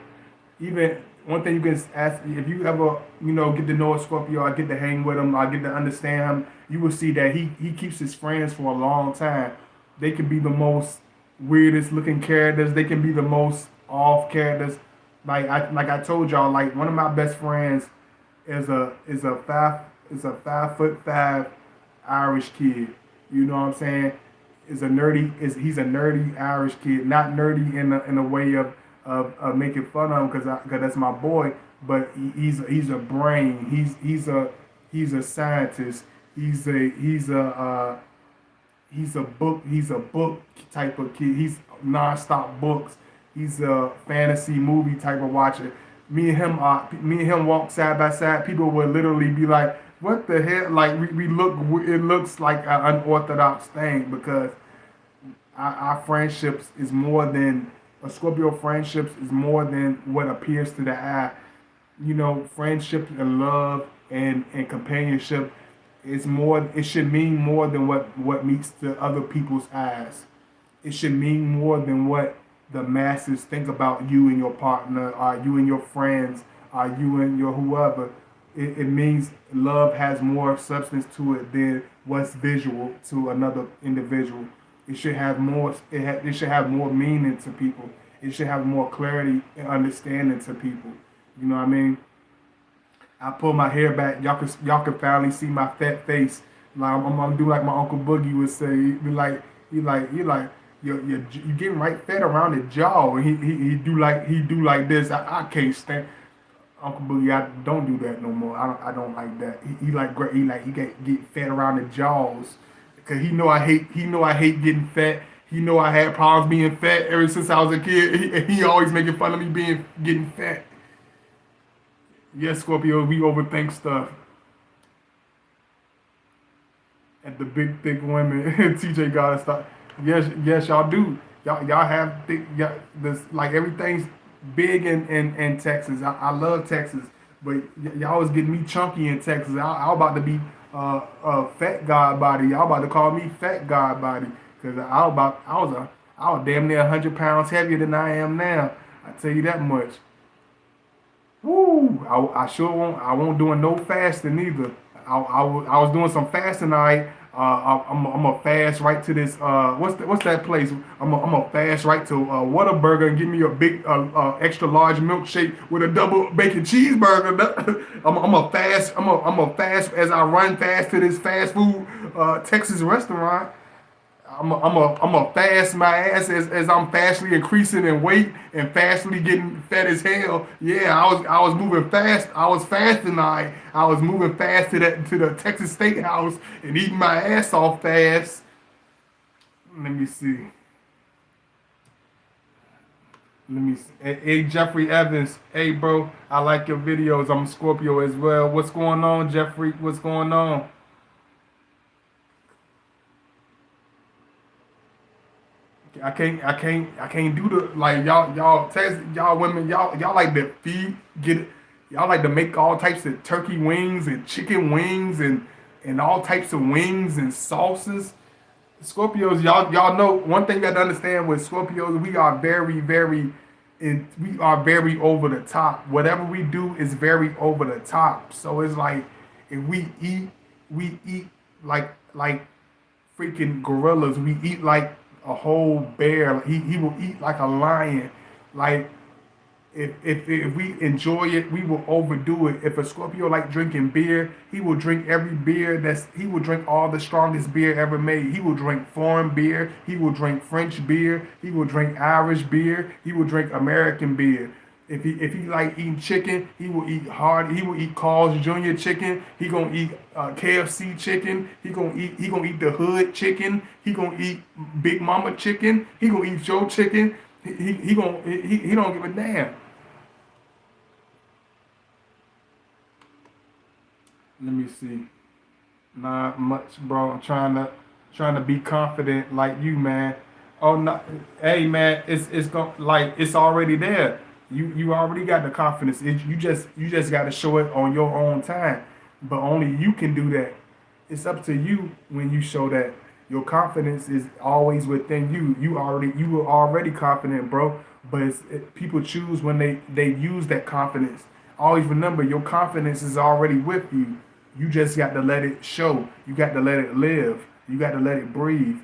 even one thing you can ask if you ever get to know a Scorpio, I get to hang with him, I get to understand him. You will see that he keeps his friends for a long time. They can be the most weirdest looking characters. They can be the most off characters. Like I told y'all, like one of my best friends is a 5'5" Irish kid. You know what I'm saying? He's a nerdy Irish kid, not nerdy in a way of making fun of him because that's my boy, but he's a brain. He's a scientist. He's a book type of kid. He's nonstop books. He's a fantasy movie type of watcher. Me and him walk side by side. People would literally be like, "What the hell?" Like we look. It looks like an unorthodox thing because our friendships is more than a Scorpio friendships is more than what appears to the eye. Friendship and love and companionship is more. It should mean more than what meets to other people's eyes. It should mean more than what the masses think about you and your partner, or you and your friends, or you and your whoever. It means love has more substance to it than what's visual to another individual. It should have more. It should have more meaning to people. It should have more clarity and understanding to people. You know what I mean? I pull my hair back. Y'all can finally see my fat face. Like I'm do like my Uncle Boogie would say. He like you getting right fat around the jaw. And he do like this. I can't stand. Uncle Boogie, I don't do that no more. I don't like that. He like he get fed around the jaws, cause he know I hate getting fat. He know I had problems being fat ever since I was a kid. He always making fun of me being getting fat. Yes, Scorpio, we overthink stuff. And the big thick women, TJ gotta stop. Yes, y'all do. Y'all have thick. Y'all, this like everything's big in Texas. I love Texas, but y'all was getting me chunky in Texas. I was about to be fat god body. Y'all about to call me fat god body because I was damn near 100 pounds heavier than I am now. I tell you that much. Woo! I sure won't. I won't doing no fasting either. I was doing some fasting. I'm a fast right to this. What's that place? I'm a fast right to Whataburger and give me a big extra large milkshake with a double bacon cheeseburger. I'm a fast. I'm a fast as I run fast to this fast food Texas restaurant. I'm a fast my ass as I'm fastly increasing in weight and fastly getting fat as hell. Yeah, I was moving fast. I was fasting. I was moving fast to the Texas Steakhouse and eating my ass off fast. Let me see. Let me see. Hey, Jeffrey Evans. Hey bro, I like your videos. I'm a Scorpio as well. What's going on, Jeffrey? What's going on? I can't do the like y'all Texas y'all women y'all like to get it y'all like to make all types of turkey wings and chicken wings and all types of wings and sauces. Scorpios, y'all know one thing you got to understand with Scorpios, we are very over the top. Whatever we do is very over the top. So it's like if we eat like freaking gorillas. We eat like a whole bear. He will eat like a lion. Like if we enjoy it, we will overdo it. If a Scorpio like drinking beer, he will drink every beer he will drink all the strongest beer ever made. He will drink foreign beer, he will drink French beer, he will drink Irish beer, he will drink American beer. If he like eating chicken, he will eat hard. He will eat Carl's Jr. chicken. He gonna eat KFC chicken. He gonna eat the hood chicken. He gonna eat Big Mama chicken. He gonna eat Joe chicken. He don't give a damn. Let me see. Not much, bro. I'm trying to be confident like you, man. Oh no, hey man, it's going like it's already there. You already got the confidence. You just got to show it on your own time. But only you can do that. It's up to you when you show that. Your confidence is always within you. You were already confident, bro. But people choose when they use that confidence. Always remember your confidence is already with you. You just got to let it show. You got to let it live. You got to let it breathe.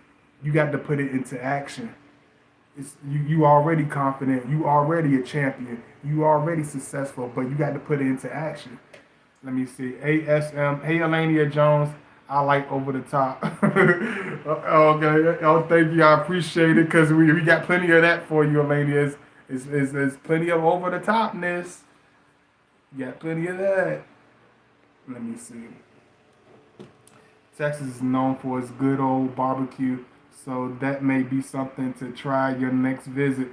You got to put it into action. You already confident. You already a champion. You already successful, but you got to put it into action. Let me see. ASM. Hey, Elania Jones. I like over the top. Okay. Oh, thank you. I appreciate it because we got plenty of that for you, Elania. It's plenty of over the topness. You got plenty of that. Let me see. Texas is known for its good old barbecue, so that may be something to try your next visit.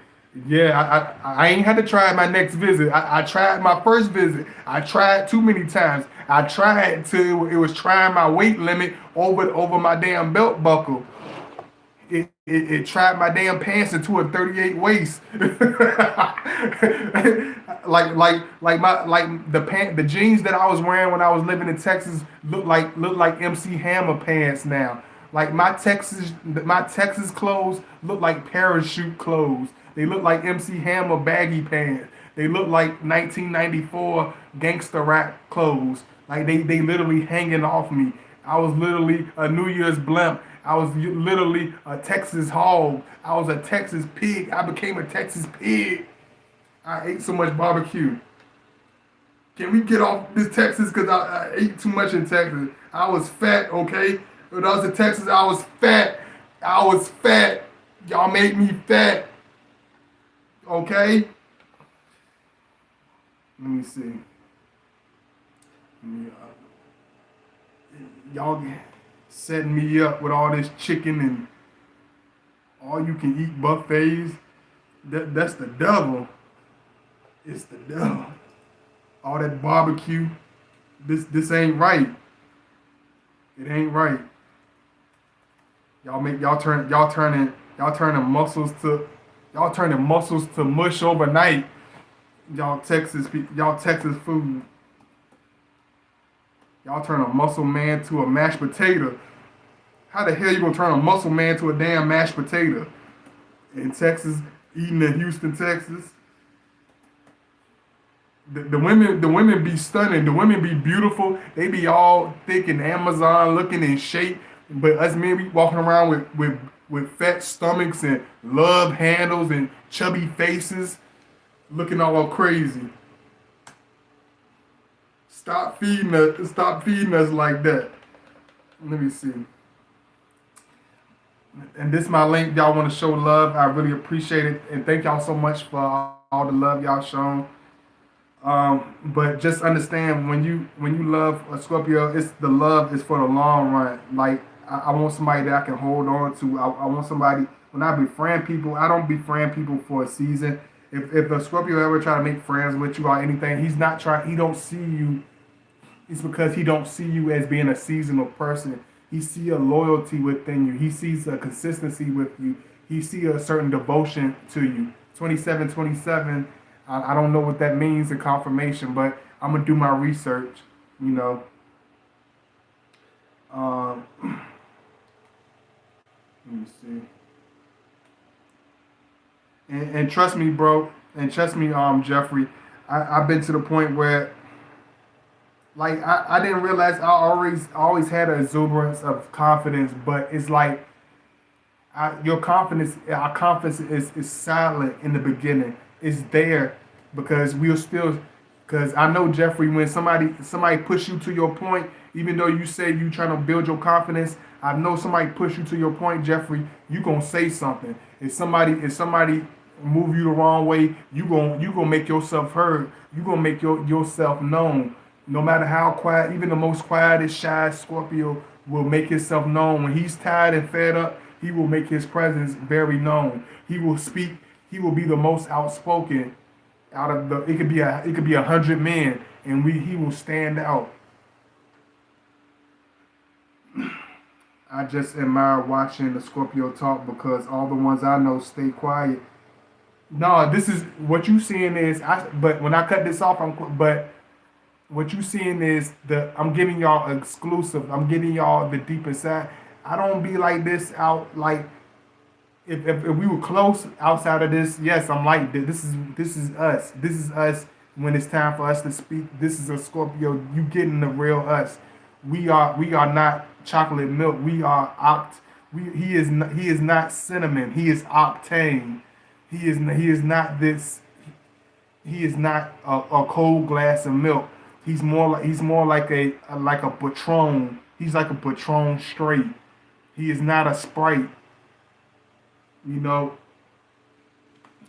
Yeah, I ain't had to try my next visit. I tried my first visit. I tried too many times. I tried till it was trying my weight limit over my damn belt buckle. It tried my damn pants into a 38 waist. The jeans that I was wearing when I was living in Texas look like MC Hammer pants now. Like my Texas clothes look like parachute clothes. They look like MC Hammer baggy pants. They look like 1994 gangster rap clothes. Like they literally hanging off me. I was literally a New Year's blimp. I was literally a Texas hog. I was a Texas pig. I became a Texas pig. I ate so much barbecue. Can we get off this Texas? Because I ate too much in Texas. I was fat, okay? When I was in Texas, I was fat. I was fat. Y'all made me fat, okay? Let me see. Y'all setting me up with all this chicken and all you can eat buffets. That's the devil. It's the devil. All that barbecue. This ain't right. It ain't right. Y'all turning muscles to mush overnight. Y'all Texas food. Y'all turn a muscle man to a mashed potato. How the hell you gonna turn a muscle man to a damn mashed potato? In Texas, eating in Houston, Texas. The women be stunning. The women be beautiful. They be all thick and Amazon looking in shape. But us men be walking around with fat stomachs and love handles and chubby faces, looking all crazy. Stop feeding us like that. Let me see. And this is my link. Y'all want to show love. I really appreciate it. And thank y'all so much for all the love y'all shown. But just understand when you love a Scorpio, it's the love is for the long run. Like I want somebody that I can hold on to. I want somebody when I befriend people, I don't befriend people for a season. If a Scorpio ever try to make friends with you or anything, he's not trying. He don't see you. It's because he don't see you as being a seasonal person. He see a loyalty within you. He sees a consistency with you. He see a certain devotion to you. 2727. I don't know what that means in confirmation, but I'm gonna do my research. You know. Let me see. And trust me, bro. And trust me, Jeffrey. I've been to the point where, like, I didn't realize I always had an exuberance of confidence, but it's like our confidence is silent in the beginning. It's there because because I know, Jeffrey, when somebody push you to your point, even though you say you trying to build your confidence, I know somebody push you to your point, Jeffrey. You gonna say something. If somebody move you the wrong way, you gonna make yourself heard. You gonna make yourself known. No matter how quiet, even the most quietest, shy Scorpio will make himself known. When he's tired and fed up, he will make his presence very known. He will speak. He will be the most outspoken out of the. It could be 100 men, and he will stand out. I just admire watching the Scorpio talk because all the ones I know stay quiet. No, this is what you seeing is. But when I cut this off, but what you seeing is I'm giving y'all exclusive. I'm giving y'all the deep inside. I don't be like this out like if we were close outside of this. Yes, I'm like this is us. This is us when it's time for us to speak. This is a Scorpio. You getting the real us. We are not chocolate milk. We are he is not cinnamon. He is octane. He is not this. He is not a cold glass of milk. He's more like a Patron. He's like a Patron straight. He is not a Sprite. You know.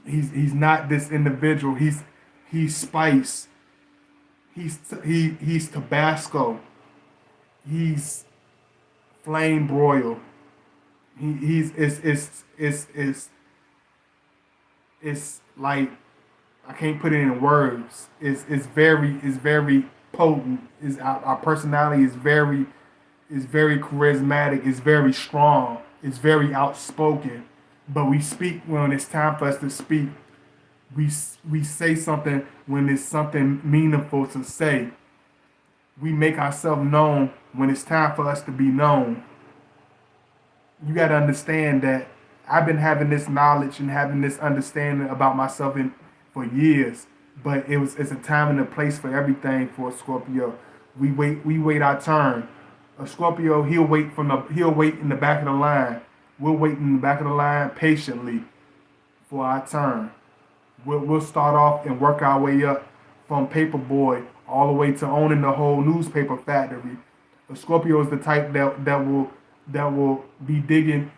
He's not this individual. He's spice. He's Tabasco. He's flame broil. He's it's like I can't put it in words. It's very potent. Is our personality is very charismatic. It's very strong. It's very outspoken. But we speak when it's time for us to speak. We say something when it's something meaningful to say. We make ourselves known when it's time for us to be known. You got to understand that I've been having this knowledge and having this understanding about myself for years, but it's a time and a place for everything for a Scorpio. We wait our turn. A Scorpio, he'll wait in the back of the line. We'll wait in the back of the line patiently for our turn. We'll start off and work our way up from paperboy all the way to owning the whole newspaper factory. A Scorpio is the type that will be digging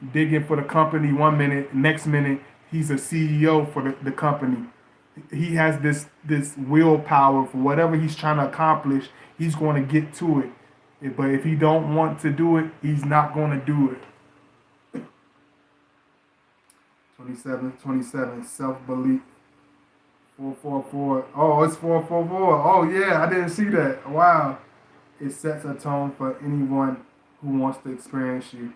for the company one minute, next minute he's a CEO for the company. He has this willpower for whatever he's trying to accomplish. He's going to get to it. But if he don't want to do it, he's not going to do it. 27, self belief. 444. Oh, it's 444. Oh yeah, I didn't see that. Wow. It sets a tone for anyone who wants to experience you.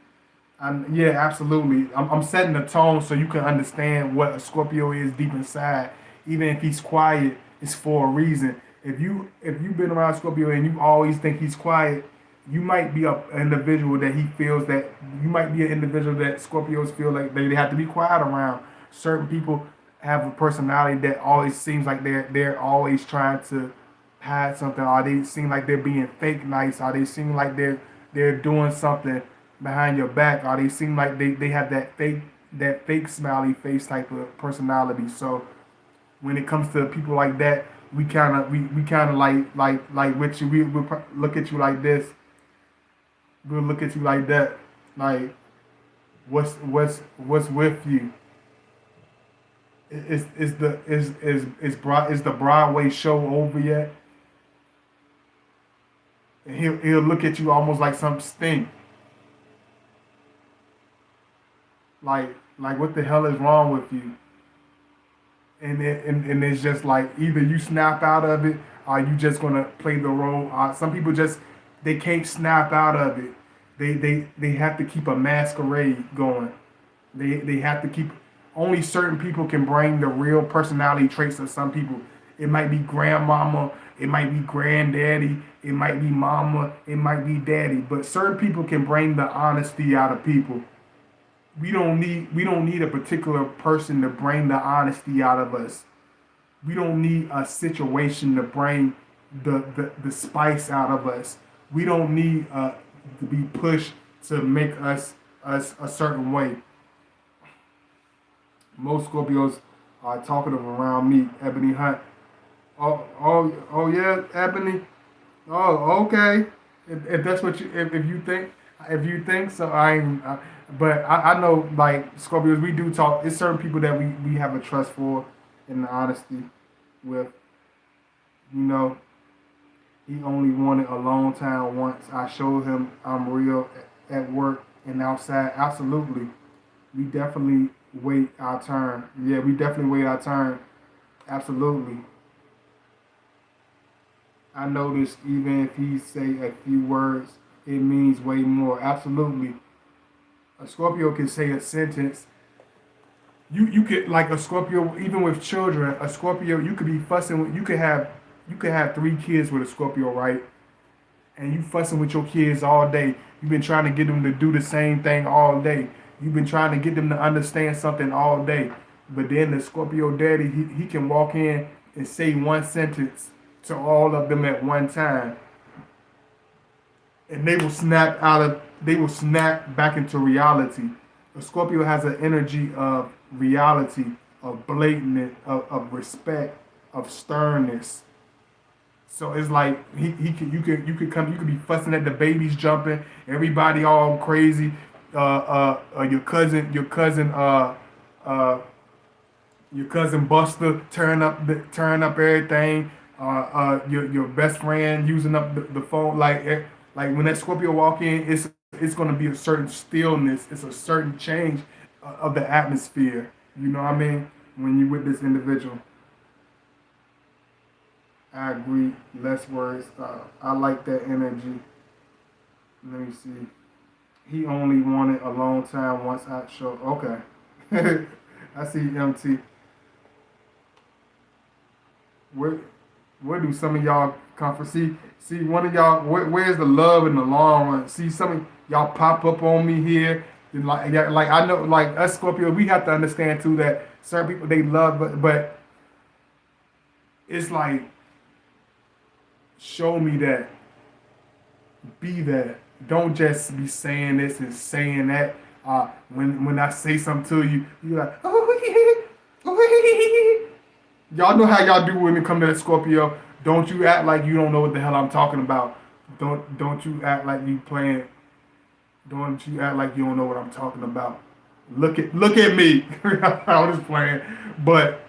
Yeah, absolutely. I'm setting the tone so you can understand what a Scorpio is deep inside. Even if he's quiet, it's for a reason. If you've been around Scorpio and you always think he's quiet, you might be an individual that he feels that you might be an individual that Scorpios feel like they have to be quiet around. Certain people have a personality that always seems like they're always trying to hide something, or they seem like they're being fake nice, or they seem like they're doing something behind your back, or they seem like they have that fake smiley face type of personality. So when it comes to people like that, we kind of like with you, we'll look at you like this, we'll look at you like that, like what's with you? Is the Broadway show over yet? And he'll look at you almost like some stink. Like what the hell is wrong with you? And it's just like either you snap out of it or you just gonna play the role. Some people just they can't snap out of it. They have to keep a masquerade going. They have to keep. Only certain people can bring the real personality traits of some people. It might be grandmama, it might be granddaddy, it might be mama, it might be daddy. But certain people can bring the honesty out of people. We don't need a particular person to bring the honesty out of us. We don't need a situation to bring the spice out of us. We don't need to be pushed to make us a certain way. Most Scorpios are talkative around me, Ebony Hunt. Oh yeah, Ebony. Oh, okay. If that's what if you think so, but I know like Scorpios, we do talk. It's certain people that we have a trust for and the honesty with. You know, he only wanted a long time once. I showed him I'm real at work and outside. Absolutely, we definitely wait our turn. Yeah, we definitely wait our turn. Absolutely. I noticed even if he say a few words, it means way more. Absolutely. A Scorpio can say a sentence. You could like a Scorpio even with children. A Scorpio you could be fussing with. You could have 3 kids with a Scorpio, right? And you fussing with your kids all day. You've been trying to get them to do the same thing all day. You've been trying to get them to understand something all day. But then the Scorpio daddy, he can walk in and say one sentence to all of them at one time. And they will snap back into reality. A Scorpio has an energy of reality, of blatantness, of respect, of sternness. So it's like you could be fussing at the babies jumping, everybody all crazy. Uh, your cousin Buster tearing up everything. Your best friend using up the phone. Like when that Scorpio walk in, it's gonna be a certain stillness. It's a certain change of the atmosphere. You know what I mean? When you with this individual, I agree. Less words. I like that energy. Let me see. He only wanted a long time once I show. Okay. I see MT. Where where do some of y'all come from? See one of y'all. Where's the love in the long run? See some of y'all pop up on me here. And like yeah, like I know like us Scorpio, we have to understand too that certain people they love, but it's like show me that, be that. Don't just be saying this and saying that. When I say something to you, you're like, oh yeah, oh yeah. Y'all know how y'all do when it come to that Scorpio. Don't you act like you don't know what the hell I'm talking about. Don't you act like you playing. Don't you act like you don't know what I'm talking about. Look at me. I was just playing, but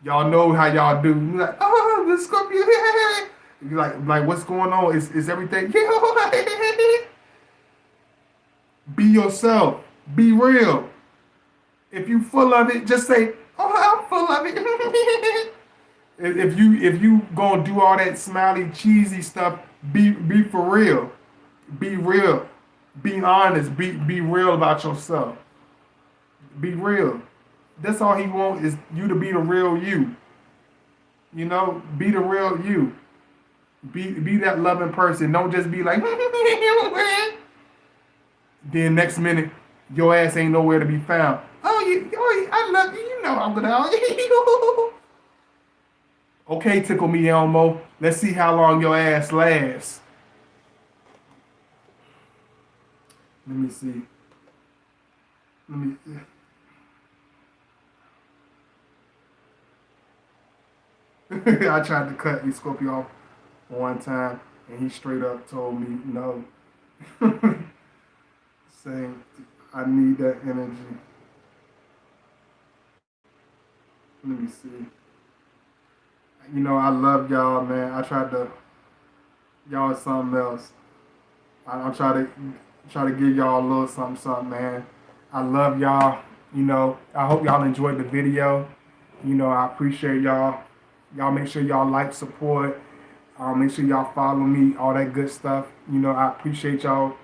Y'all know how y'all do. You like, oh, the Scorpio. You like, what's going on? Is everything? Be yourself. Be real. If you full of it, just say, "Oh, I'm full of it." If you gonna do all that smiley, cheesy stuff, be for real. Be real. Be honest. Be real about yourself. Be real. That's all he wants is you to be the real you. You know, be the real you. Be that loving person. Don't just be like. Then next minute, your ass ain't nowhere to be found. I love you. You know I'm gonna. Okay, tickle me Elmo. Let's see how long your ass lasts. Let me see. Let me. I tried to cut the Scorpio off one time, and he straight up told me no, saying I need that energy. Let me see. You know, I love y'all, man. I tried to. Y'all is something else. I try to give y'all a little something, something, man. I love y'all. You know, I hope y'all enjoyed the video. You know, I appreciate y'all. Y'all make sure y'all like, support. Make sure y'all follow me, all that good stuff. You know, I appreciate y'all.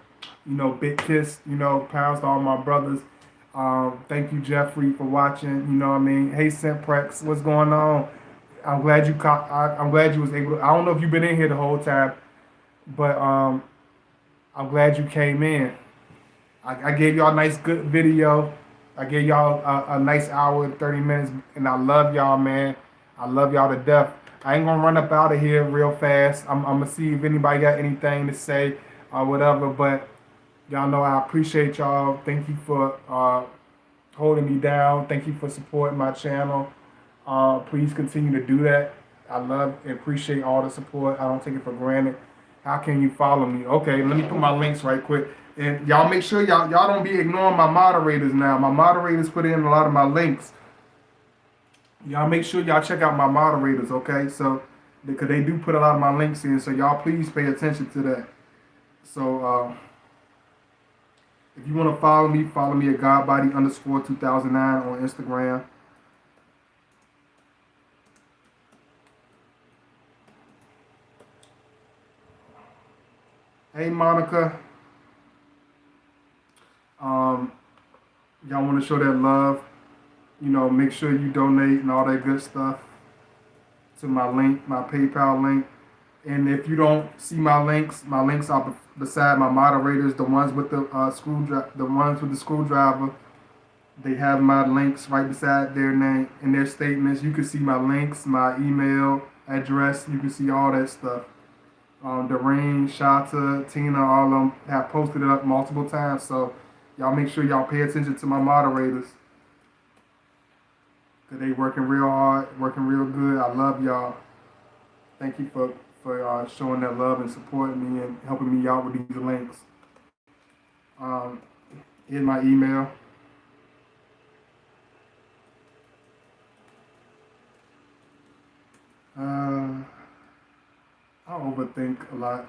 You know, big kiss. You know, pounds to all my brothers. Thank you, Jeffrey, for watching. You know what I mean? Hey, Simprex, what's going on? I'm glad you caught. I'm glad you was able to. I don't know if you've been in here the whole time, but I'm glad you came in. I gave y'all a nice, good video. I gave y'all a nice hour and 30 minutes, and I love y'all, man. I love y'all to death. I ain't gonna run up out of here real fast. I'm gonna see if anybody got anything to say or whatever, but y'all know I appreciate y'all. Thank you for holding me down. Thank you for supporting my channel. Please continue to do that. I love and appreciate all the support. I don't take it for granted. How can you follow me? Okay, let me put my links right quick. And y'all make sure y'all don't be ignoring my moderators now. My moderators put in a lot of my links. Y'all make sure y'all check out my moderators, okay? So because they do put a lot of my links in, so y'all please pay attention to that. So if you want to follow me at godbody_2009 on Instagram. Hey Monica. Y'all want to show that love, you know, make sure you donate and all that good stuff to my link, my PayPal link. And if you don't see my links are beside my moderators, the ones with the screwdriver. They have my links right beside their name in their statements. You can see my links, my email address. You can see all that stuff. Doreen, Shata, Tina, all of them have posted it up multiple times. So y'all make sure y'all pay attention to my moderators. Cause they working real hard, working real good. I love y'all. Thank you for showing that love and supporting me and helping me out with these links. Here's my email. I overthink a lot.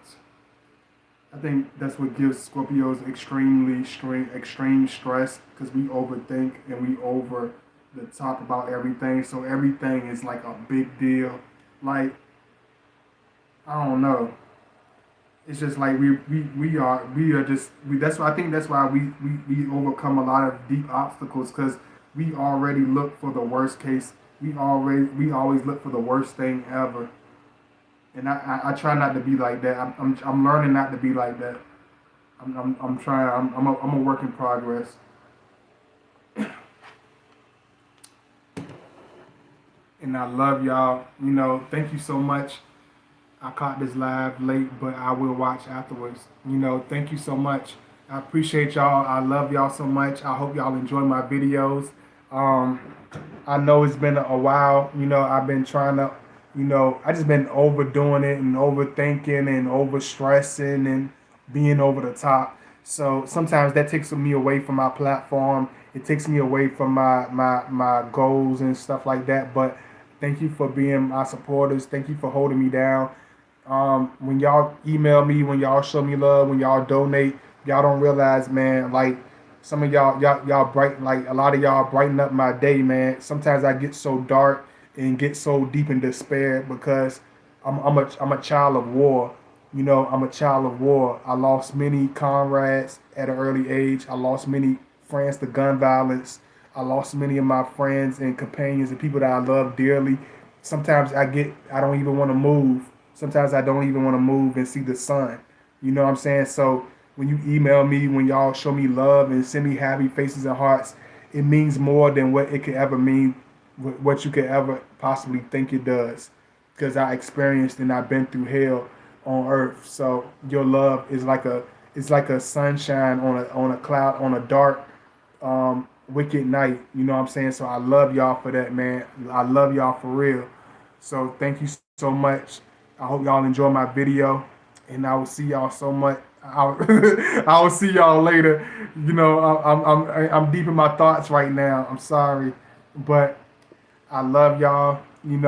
I think that's what gives Scorpios extreme stress because we overthink and we over the top about everything. So everything is like a big deal. Like, I don't know. It's just like we are just that's why I think that's why we overcome a lot of deep obstacles because we already look for the worst case. We always look for the worst thing ever. And I try not to be like that. I'm learning not to be like that. I'm trying. I'm a work in progress. And I love y'all. You know, thank you so much. I caught this live late, but I will watch afterwards. You know, thank you so much. I appreciate y'all. I love y'all so much. I hope y'all enjoy my videos. I know it's been a while. You know, I've been trying to, you know, I just been overdoing it and overthinking and overstressing and being over the top. So sometimes that takes me away from my platform. It takes me away from my goals and stuff like that. But Thank you for being my supporters. Thank you for holding me down. When y'all email me, when y'all show me love, when y'all donate, y'all don't realize, man, like some of y'all brighten, like a lot of y'all brighten up my day, man. Sometimes I get so dark and get so deep in despair because I'm a child of war. You know, I'm a child of war. I lost many comrades at an early age. I lost many friends to gun violence. I lost many of my friends and companions and people that I love dearly. Sometimes I don't even want to move. Sometimes I don't even want to move and see the sun. You know what I'm saying? So when you email me, when y'all show me love and send me happy faces and hearts, it means more than what it could ever mean, what you could ever possibly think it does. Because I experienced and I've been through hell on earth. So your love is like a it's like a sunshine on a cloud on a dark wicked night. You know what I'm saying? So I love y'all for that, man. I love y'all for real. So thank you so much. I hope y'all enjoy my video, and I will see y'all so much. I will see y'all later. You know, I'm deep in my thoughts right now. I'm sorry, but I love y'all. Give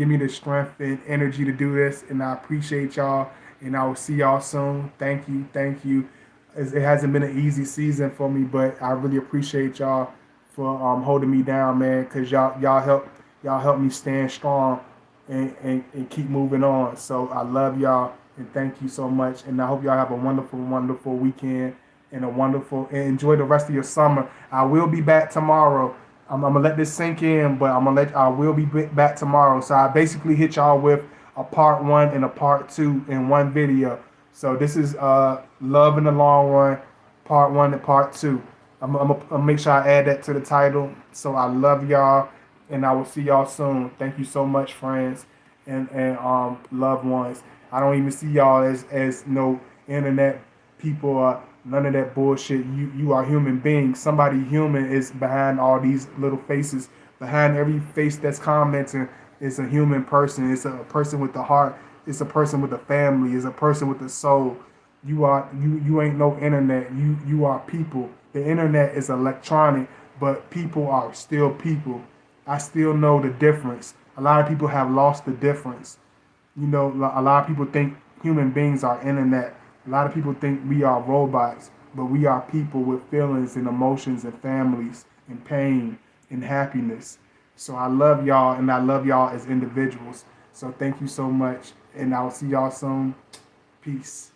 me the strength and energy to do this, and I appreciate y'all. And I will see y'all soon. Thank you. It hasn't been an easy season for me, but I really appreciate y'all for holding me down, man. Cause y'all help me stand strong and keep moving on. So I love y'all and thank you so much. And I hope y'all have a wonderful weekend and and enjoy the rest of your summer. I will be back tomorrow. I'm gonna let this sink in, but I will be back tomorrow. So I basically hit y'all with a part one and a part two in one video. So this is love in the long run, part one and part two. I'm gonna make sure I add that to the title. So I love y'all, and I will see y'all soon. Thank you so much, friends and loved ones. I don't even see y'all as no internet people or none of that bullshit. You are human beings. Somebody human is behind all these little faces. Behind every face that's commenting is a human person. It's a person with a heart. It's a person with a family. It's a person with a soul. You ain't no internet. You are people. The internet is electronic, but people are still people. I still know the difference. A lot of people have lost the difference. You know, a lot of people think human beings are internet. A lot of people think we are robots, but we are people with feelings and emotions and families and pain and happiness. So I love y'all and I love y'all as individuals. So thank you so much and I'll see y'all soon. Peace.